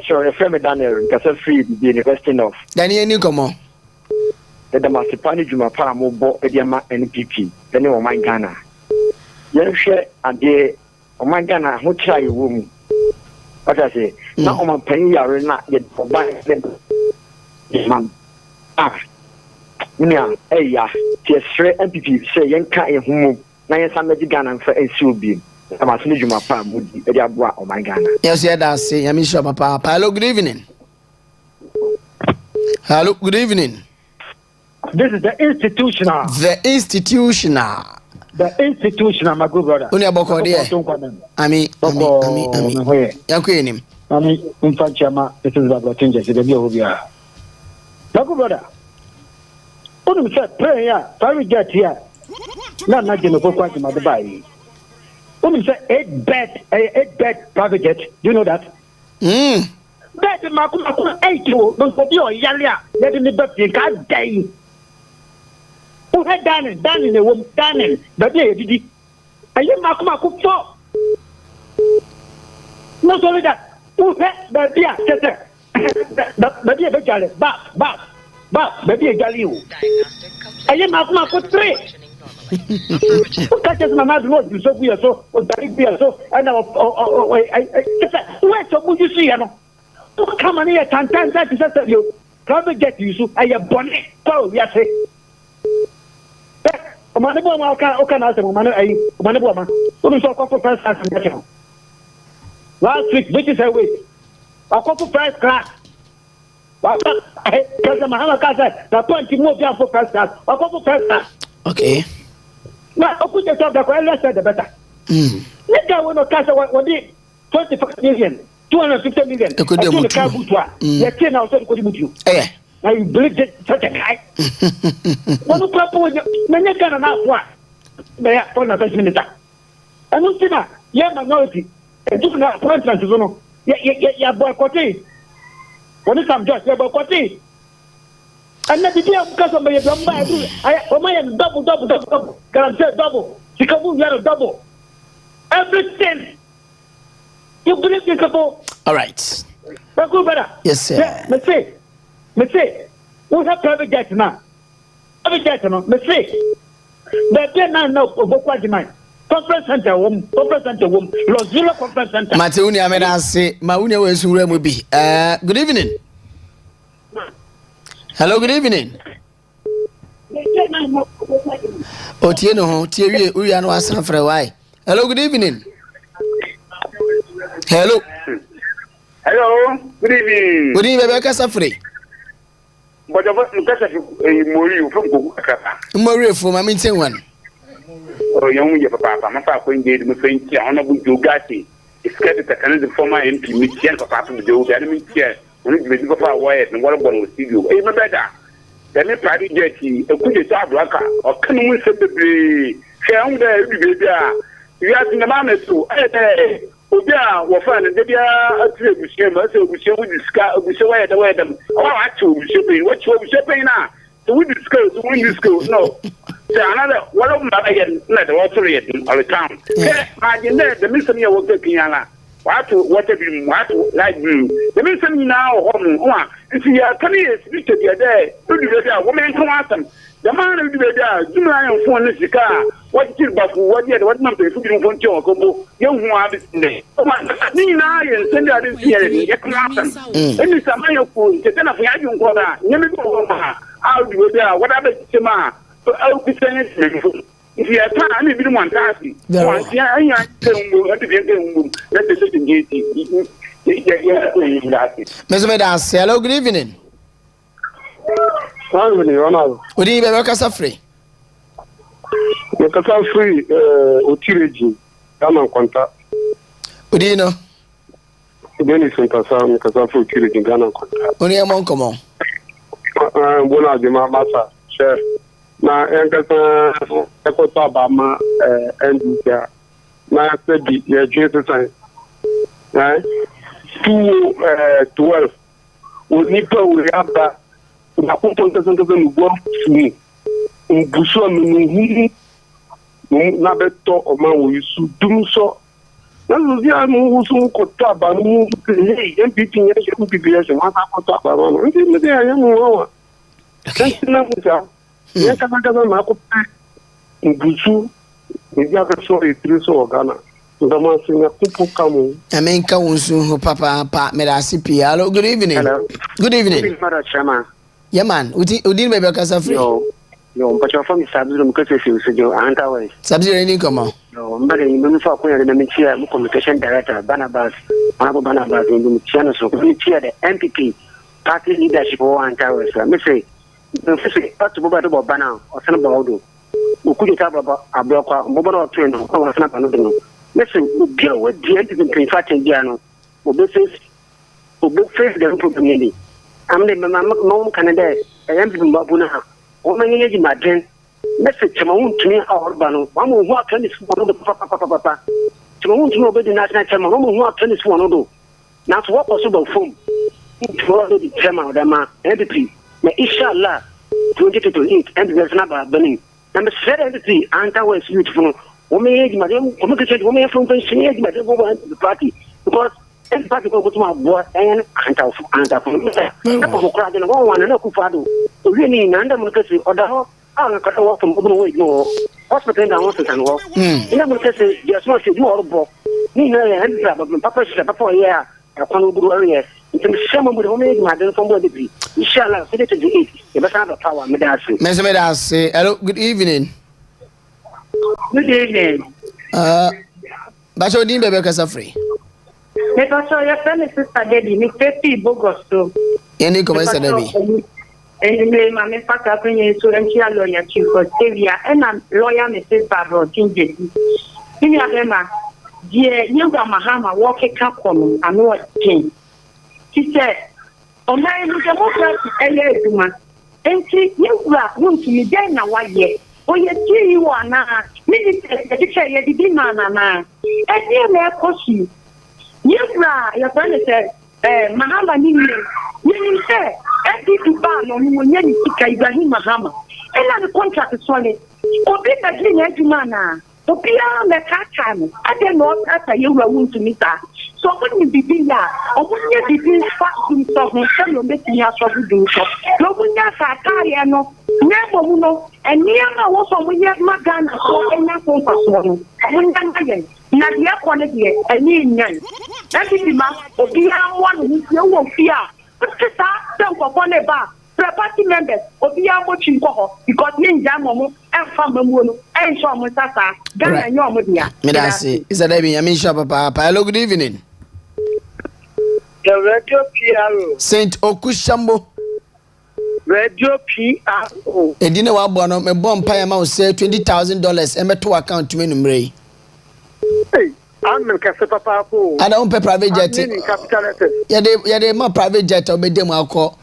Sure, your friend Daniel kasa free the University of Daniel ni komo the Damasipani Juma para mo bo ediama NPP then Oman Ghana ye hwe ade Oman Ghana ho try wo mu. What I say? Now, I'm paying you are not yet for buying them. Hey, straight MPP say, Yanka in whom I am some Ghana for a subi. I'm a senior my farm would be a boy on my Ghana. Yes, yeah, that's say, I'm sure, Papa. Hello, good evening. Hello, good evening. This is the institutional. The institutional. The institutional, my good brother. Unia boko dia. Ami. Yakwenim. Ami umfachama this is about changes the be obia. My good brother. Unu say pray here, sorry get here. Na je no kwa ma de bai. Unu say 8 bed private jet. Do you know that? Bed makuma 8 o, don't be o yalia. Let me be ka dai. Who had done in a woman, done but they did. And you Makuma cook for. Not only that, who had the dear, the dear Jolly, but the dear Galileo. And you Makuma cook 3. Who catches my mother was you so we are so, or so, and where so would you see? Who come on here, 10 times that you probably get you so I am bonnet. So, yes, Omanebo ma oka na asem omanebo ma onu so okofo first class national last week which is a week okofo first class kaza mahama kaza na point mo bia for first class okofo first class okay na okuje talk the less the better nigga we no kaza we dey 25 million 250 million e ko dey mutu ye tie na so ko dey mutu I believe that such a guy. One people, many Ghana now, they are for the first minister. And no sinner, minority, and do not appointment to know. Yeah, boycotting. When it's some just boycotting. And then the day because of my double. Can I say double? She can move double. Everything. You believe this couple? All right. But good better. Yes, sir. Me say, we have private jet now. Private jet now. Me say, but then now Bokwa Jimai. Conference center room. Los Zero Conference Center. Mateuni amena say, Maunia we sure mu bi. Good evening. Hello, good evening. Otie no ho, tie wie uya no asan frɛ why. Hello, good evening. Hello, good evening. Good evening, Bebe Kasafre. But I want to get a from Accra. Mori from I mean one. Oh, young papa, my papa engaged me friend, honorable Jogati. It's got the former MP, Michiel, Papa, the enemy chair. me di papa wire no wala bon studio e me beda me private jet e ku je ta blaka o kan mu se bebre se on da e bi be a you ask me mama so obi a wo fa ne de bia atu ebusie ma se ebusie wo diska ebusie wire da wire da o wa atu ebusie pe wo chu ebusie pe na so we discuss no se another wala mba ya na de water yet all the time ma je ne de mission ya wo ke kinyala watu water bi watu like bi de mission na o ho wa nti ya kan ye speech de de do di be a wo men kan asam the man do be there jumla yan fon ne sika what ti ba fu what ye what man pe fu bi fon ti o ko bo ye hu a bi ne o ma ni na ye send ya de ye ye kan asam eni sama ye ko te na fu ya ju nko da nye me ko ma how do we there what about sema au bi sene if you are trying to be one taxi one ya ya tembo ati bi tembo let the sit ngeti Mr. Medas, hello, good evening. Good evening, Ronald. Good evening, Bekasa Free. Bekasa Free, Okyeremaba, Ghana Kwanta. Good evening. Beni Sentasa, Bekasa Free, Okyeremaba, Ghana Kwanta. Only a monk, come on. Bona de masa, chef. Na enkasa ekota bama NDC. Na se bi ye dwese san. 12 onipa we aba na komponta sanka no bo funi mbuso amenu na beto o ma wo yusu dum so na zo ya no so ko to aba no hey MPP nya je ko bibiya je ma ko to aba no ndi me ya ya no wa na musa ya ka ka ma ko mbuso ndi ya ka so e triso Ghana. I mean, Papa, Medasipi. Hello, good evening. Hello. Good evening. Yeah, man. Udin baby Kasafri. Yo, but your family Sabzum because you said you aren't away. Sabzum any come on. No, but you for the communication director, Barnabas, Honorable Barnabas, in the channel, so we cheer the MPP party leadership or anti-West. Let me say, to go back about Bana or San Baudo. Who could you talk about a blocker, mobile or train, or snap another? Listen, deal with the entity fighting Giano, who face the problem. I'm the Mom Canada, I am from Babuna, or my age in Madrid. Message to my own to me, our Bano, one who walk on this one of the papa. To my own to nobody, not my own who walk on this one of those. Not what possible form. To all the Chama of the man, entity, may Inshallah 2028, and there's never burning. I'm a sad entity, anti-West beautiful. Madam, from the party because every party go to my boy and really nanda mukasi or the cut off from no hospital down and walk. In a mukasi, just want to do all book. Nina and Papa Papa, yeah, a Kono area. It's some with homemade madam from the degree. Inshallah, it to eat. You must have a power, Medasi. Medasi, hello, good evening. Good evening. But you didn't be Kasafri. Because your friend is Sister Debbie, Miss Pepe Bogosto. Any comments, Debbie? Anyway, my Miss Paka Penny to Enchill lawyer chief for Savia, and I'm lawyer Mrs. Barbara Kinji. In your Emma, dear, you got Mahama walking up on I know what king. She said, oh, my democracy, and she, you want to be there now, why yet? Oh, you see, you are now. Minister, the picture you did not, and you may pursue. Your friend said, Mahama, you say, and people ban on you when you see Ibrahim Mahama. And the contract is solid. Oh, be the king, you man. So, beyond the catch, I don't know that you were willing to meet that. So, when you begin that, or when you begin fasting, so you're making your trouble do so. No, when you're Satire, no. Never know, and near also we have Magana or any phone. When I'm not yet quality, and near that is the map of the one who you won't fear. But don't go on a bar. Party members of the watching because me Jamomo and Famamuno and Shamusasa, Ghana and Yomodia. Medasi, is that I mean, Papa? Hello, good evening. The radio PRO Saint Okushambo. Radio PRO. A dinner wa bono me bomb pay amount say $20,000 and me to account to me numre. Hey, I'm kase papa ko. I don't pay private jet. Yeah, my private jet or be them alcohol.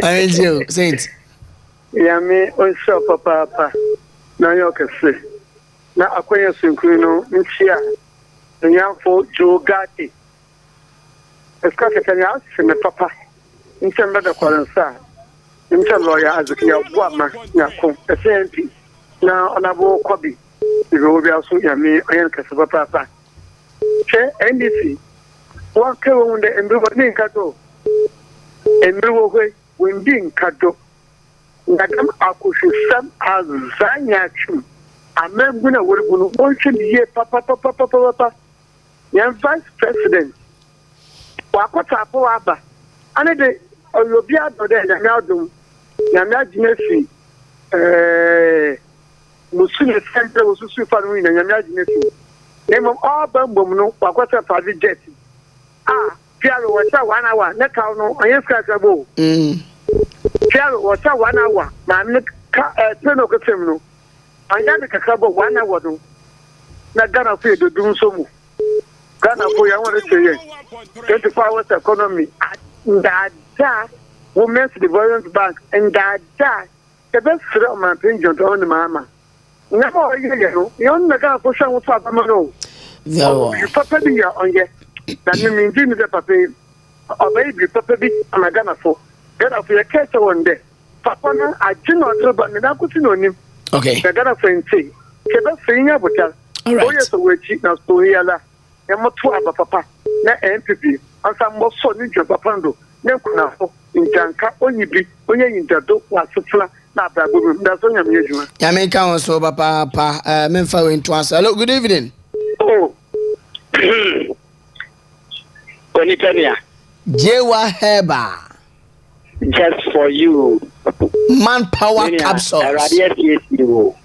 Enchill, say it. Yeah, me also papa. Na yo kase. Na akoya sunkuno nchia. Nyafo Joe Gatti. Eskaka kanya me papa. Nchamba da kwaransa. Nchamba lawyer azukia bwama nyako. SNP. Na onabo kwabi. Igo bi aso ya me ayen kase papa. Che NDC. Wa ke wonde embe ni nkato. Embe wo hwe wendi nkato. Ngadam akushisam azanya chu. Ameguna worigunu onche ye papa. Yan vice president. Wakota po aba. Ane de oyobia do de nyamadum. Nyamajinesi musune center osusu fanu ina nyamajinesi. Name all bambom no wakota private jet. Piaro wacha 1 hour na ka no onye skakabo. Piaro wacha 1 hour na ne ka teno ketem no. Anya ne kakabo 1 hour no. Na Ghana fe do dum so mu. Ghana for you want to say 24 hours economy and that Women's Development Bank and that the best for my pension on the mama. Never you don't Ghana for some for no. You papa be on ye. That means the papa or baby papa be on Ghana for. Get off your case one day. Papa, I do not know, but I could know him. Okay. The Ghana friend say, Keba saying about that. All right. Oh, yes, we're cheap now, so here. Yamoto aba papa na MPP ansa mo so ni dwa papa ndo na kuna fo njanka onyibi onye yindado wasufla na abrabo bi da so nyam yejuma ya me kan so papa memfa we nto asa. Hello, good evening. Oh Onipenia Jewa Heba just for you manpower capsules radio you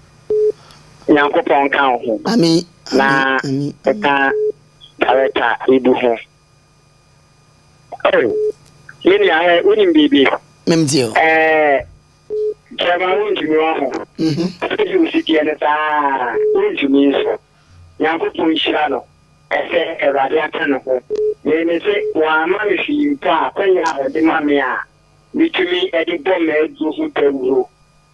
Yankopon kan ho ami na eka Director Iduho. Oh, yini ahe unim bibi. Memtio. Chama unjumi waho. Sisi usiki sa unjumi so. Yangu punshano. Ese eradia kano ho. Yene se wa mami fi pa kwenya ho di mami a. Bitumi edi bombe edu teuro.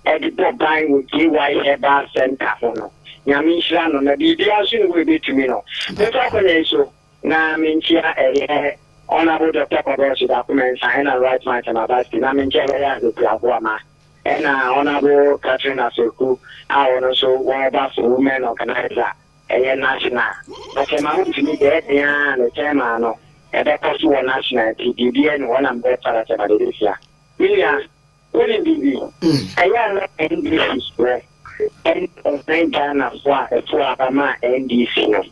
Edi bombai uji wa Heba Center ho no. Nyami shano na bibi asun we bitumi no. Nta kwenye so na minchia honorable Dr. Takoradi documents and right man na basti na minchia ya do kwa ma na honorable Katrina Seku awon so wa ba for women organizer national na kema ntimi de ya no chema no ebe koso national TDB and one am better para chema de sia William woni bibi aya na NDC square and of Ghana for abama NDC no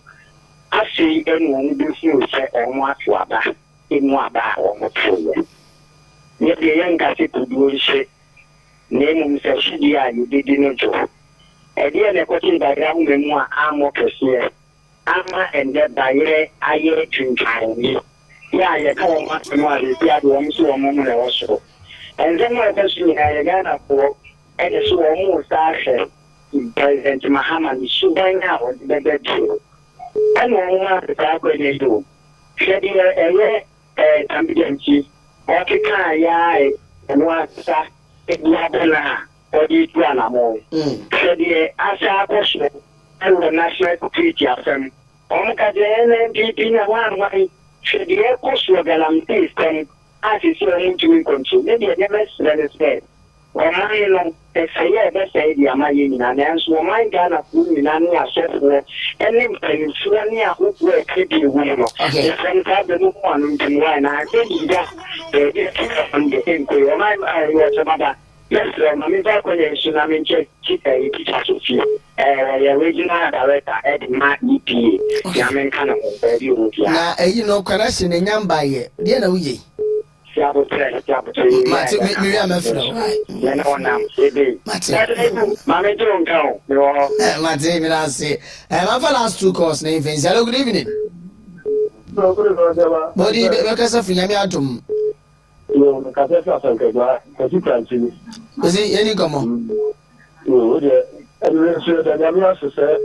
asi enu bi fu se enu atuaba enu aba o tuye ne de yanga se kudu nse ne mu se shidi a yidi no jo e de ne ko tin da ga hu memu a amo kese ama ende bayire aye twinkan ya ye ka o ma no ale bi ado o mso o mu ne wo so enze mo e besu ni ya ga na ko e de so o mu sa hwe President Mahama ni subanya o de be do and one is do. Shedding a champion, or Kaya, and what's a Labana, or the Guanamo. Shedding Asa question and the national security of them. Onkajan and Pipina one way, shedding a question of Galam system as is going to control. Maybe I never said. When I know they say the Amayin and so my Ghana food in any asset and in Suania who were keeping women. The friends have the one in wine. I think that they get on the inquiry. My was about yes, I mean, that when I mean, check a teacher Sophia, original director at my EP, Yaman Canada, you know, correction in Yambaye, dear no ye. Last 2 calls name. Hello, good evening. Body because of Yamiatum. Was it any come on? And so that I'm also said,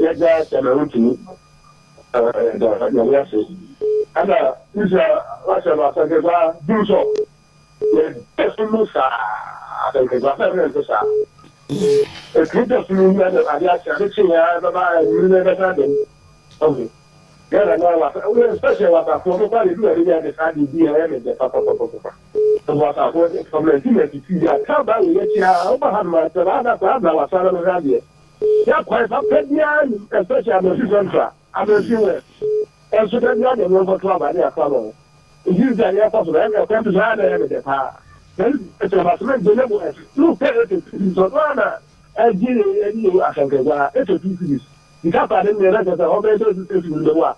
yeah, guys, and I want to and this what's about do so. Yes, I think it's a good movement of okay. Yeah, I know, especially what I told nobody do anything at the DRM and the papa. So what I want from the community, I tell that we get here, over my Savannah radio. Yeah, quite a penny, especially I'm a season. I'm a season. And so then, you're the number club, I never follow. You that you're possible, I'm going to run the power. Then it's a master, the level, no parents, so rather, and you, I can get it's a piece. You can't find any other in the war.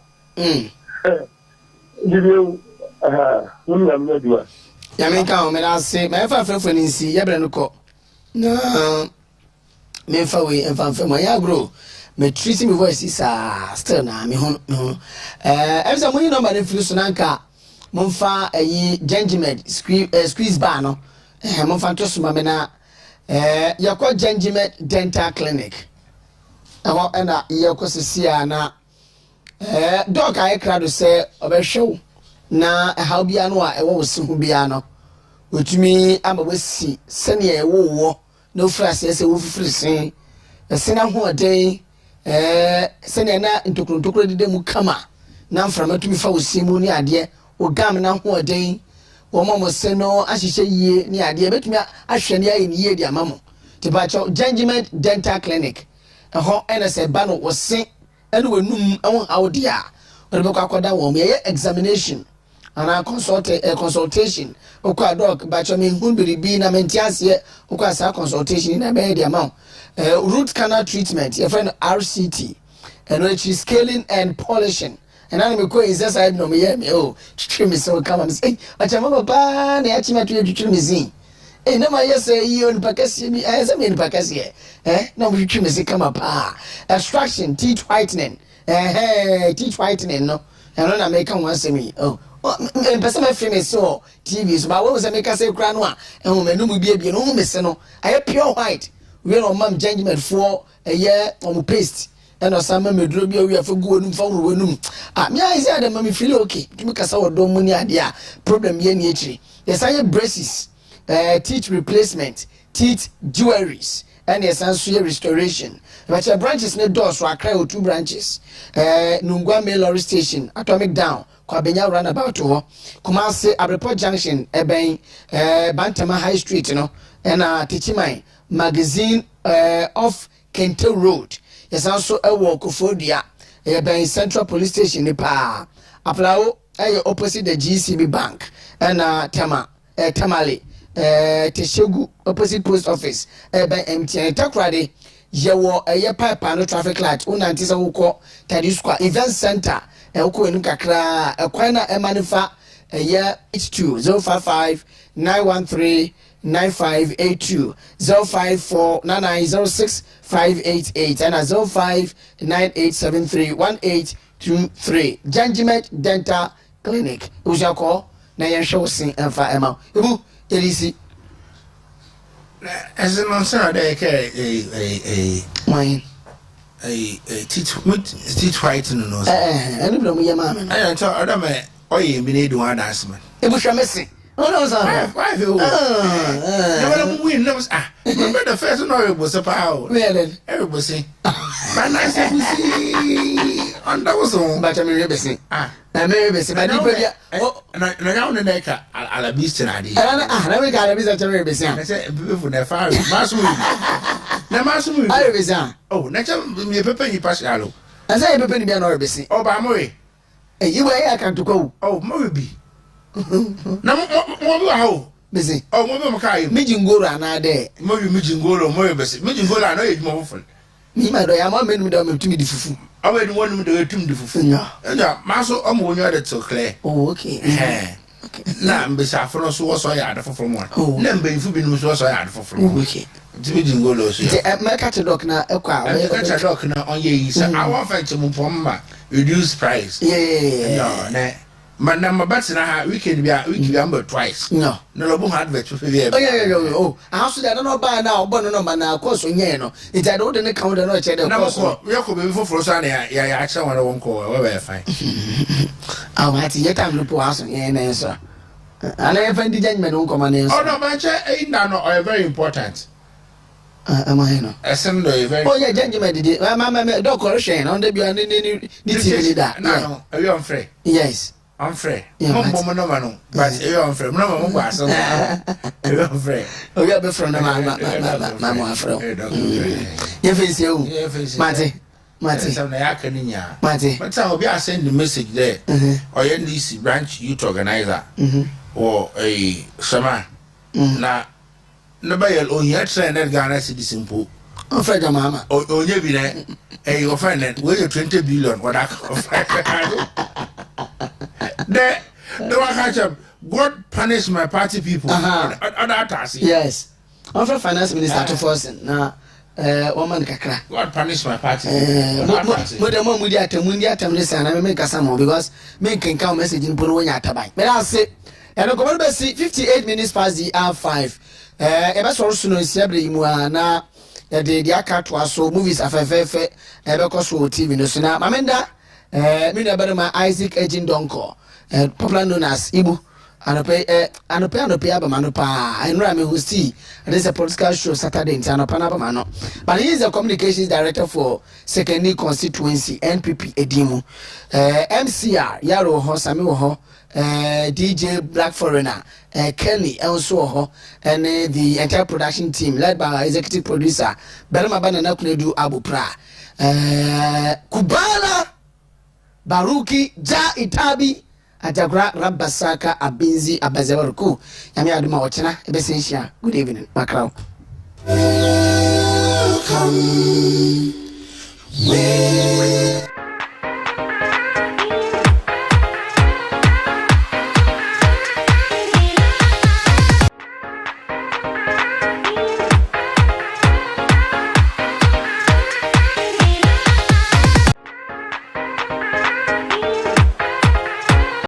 Give you woman. Yamika, may I say, my father for Nancy, Yabranuko. No, Memphaway and Fan my agro. May treat me voices are still now. Me home. As a money number in Flusanka, Monfa a ye gingimed squeeze banner. Monfantos Mamena. Yako gingimed dental clinic. Aho ena yekosesia na dog Accra do say obehwew na how bia no a ewo wosi hu bia no otumi amabesi sene ewo no frase se wo fifirisen sene ho oden sene na ntokrontokro de mu kama na mframa tumi fa wosi mu ni ade o gam na ho oden wo momo se no ahihye yie ni ade betumi ahwene ayi ni yie di amamo te ba cho Gingimed Dental Clinic ho NSA bano was sing and we num audia or akoda wo me examination and I consultation okwa doc ba cho me hu biribi na mentiase okwa sa consultation na be the amount root canal treatment your friend RCT and which is scaling and polishing and I me ko is side no me oh me so come and say acha mama pa na achi matu me zin na ma yese iyo nipakasi mi ese mi nipakasi na mwichu mesi kama pa extraction teeth whitening teeth whitening no na make one say me oh person my frame so TV so ba we say make say kra no a menu mu bie no me se no aye pure white we no mam gingimed for on paste and or some medro bia we afa gu onum fa woro onum me I say that me feel okay tumi kasa wodo mu ni ade a problem ye ni ekiri yes aye braces teeth replacement, teeth jewelries, and essential restoration. But your branches need doors so Accra or 2 branches. Nungwa Mail Lorry Station, Atomic Down, Kwabenya Roundabout, Kumasi, Abreport Junction, Bantama High Street, you know, and Tichimai, Magazine off Kentel Road. Yes, also a walk of Fodia, Central Police Station, Nepa, Aplao, opposite the GCB Bank, and Tamale. Teshegu opposite post office by MTN Takoradi yewo pipe no traffic light unantisa uko Tadi Square event center uko enu kakra ekwana emanifa H2 055 913 9582 0549906 588 and 0598731823 Gingimed Dental Clinic Ujako na yensho sin emfa ema ebu Elisi as an answer they mine teach white no any blom ye mama I tell other man oye bi need one dance man ebu hwamesi no sir why you never win no remember the first no was a power everybody say man I say we see and that was on but me rebesi na me rebesi but people dia na now na ka ala beast na dey na we ka ala beast na rebesi I say people na far masu na masu ala rebesi oh na cha me pepe ni pass alo I say pepe ni bia na rebesi oh ba mo e you wey akanto ko oh mo bi na mo how besi oh mo be mo kai mi jingoro ana de mo bi mi jingoro mo e besi mi jingoro ana e mo fofo mi ma do ya ma menu do me tumi di fufu awe ni wonu de tum di fufu nya maso omo wonyo de to clear oh okay okay na mbesa afro so wo so ya de foforo mo na mbenfu bi no so ya de foforo mo okay tibi jingolo so ya me ka te doc na ekwa we ka te doc na onye yi sa I want fight mo pomba reduce price yeah no na Madam Batsina ha weekend be amber twice. No lobo advert for the oh I also don't know by now but no man of course no it I don't count no check the course we could be for Sunday yeah actually one won't call where fine oh I see your time to pass yeah sir and I find the gentleman won't come on oh no man ain't no very important am I no assembly very oh yeah gentleman did it my dog correction on the behind the that no are you unfair yes I'm free. No, but you're unfair. No, you're unfair. Oh, you're a friend of my friend. You face you, Matty. But I'll be sending the message there. Or NDC branch youth organizer or a summer. Now, nobody will yet send that Ghana citizen pool. Oh, Fred, Mamma. Oh, you be there. Hey, your friend, where you 20 billion? What I the one catch up. God punish my party people. Yes. I'm from finance minister to force now. Oman Accra. God punish my party. But mom with the listen, I make a summon because me can count message in Punya Tabai. But I'll say, and I come over 58 minutes past the R5. Ever so soon is every Muana. The Accra to us so movies of FF ever cost TV no sooner. Mamenda. Me na my Isaac Agent Donko, popular known as Ibu, anope abamano pa. I know I'm who see. There's a political show Saturday in Tano Panabamano. But he is a communications director for Second Constituency NPP Edimu. MCR Yaro Ho Sami Ho, DJ Black Foreigner, Kelly also ho, and the entire production team led by our executive producer Belma Banana Kunedu Abu Pra. Kubala Baruki Ja Itabi Atagra Rabasaka Abinzi Abazaruku Yami Aduma Ochana Ebesensia. Good evening, Macron. Welcome.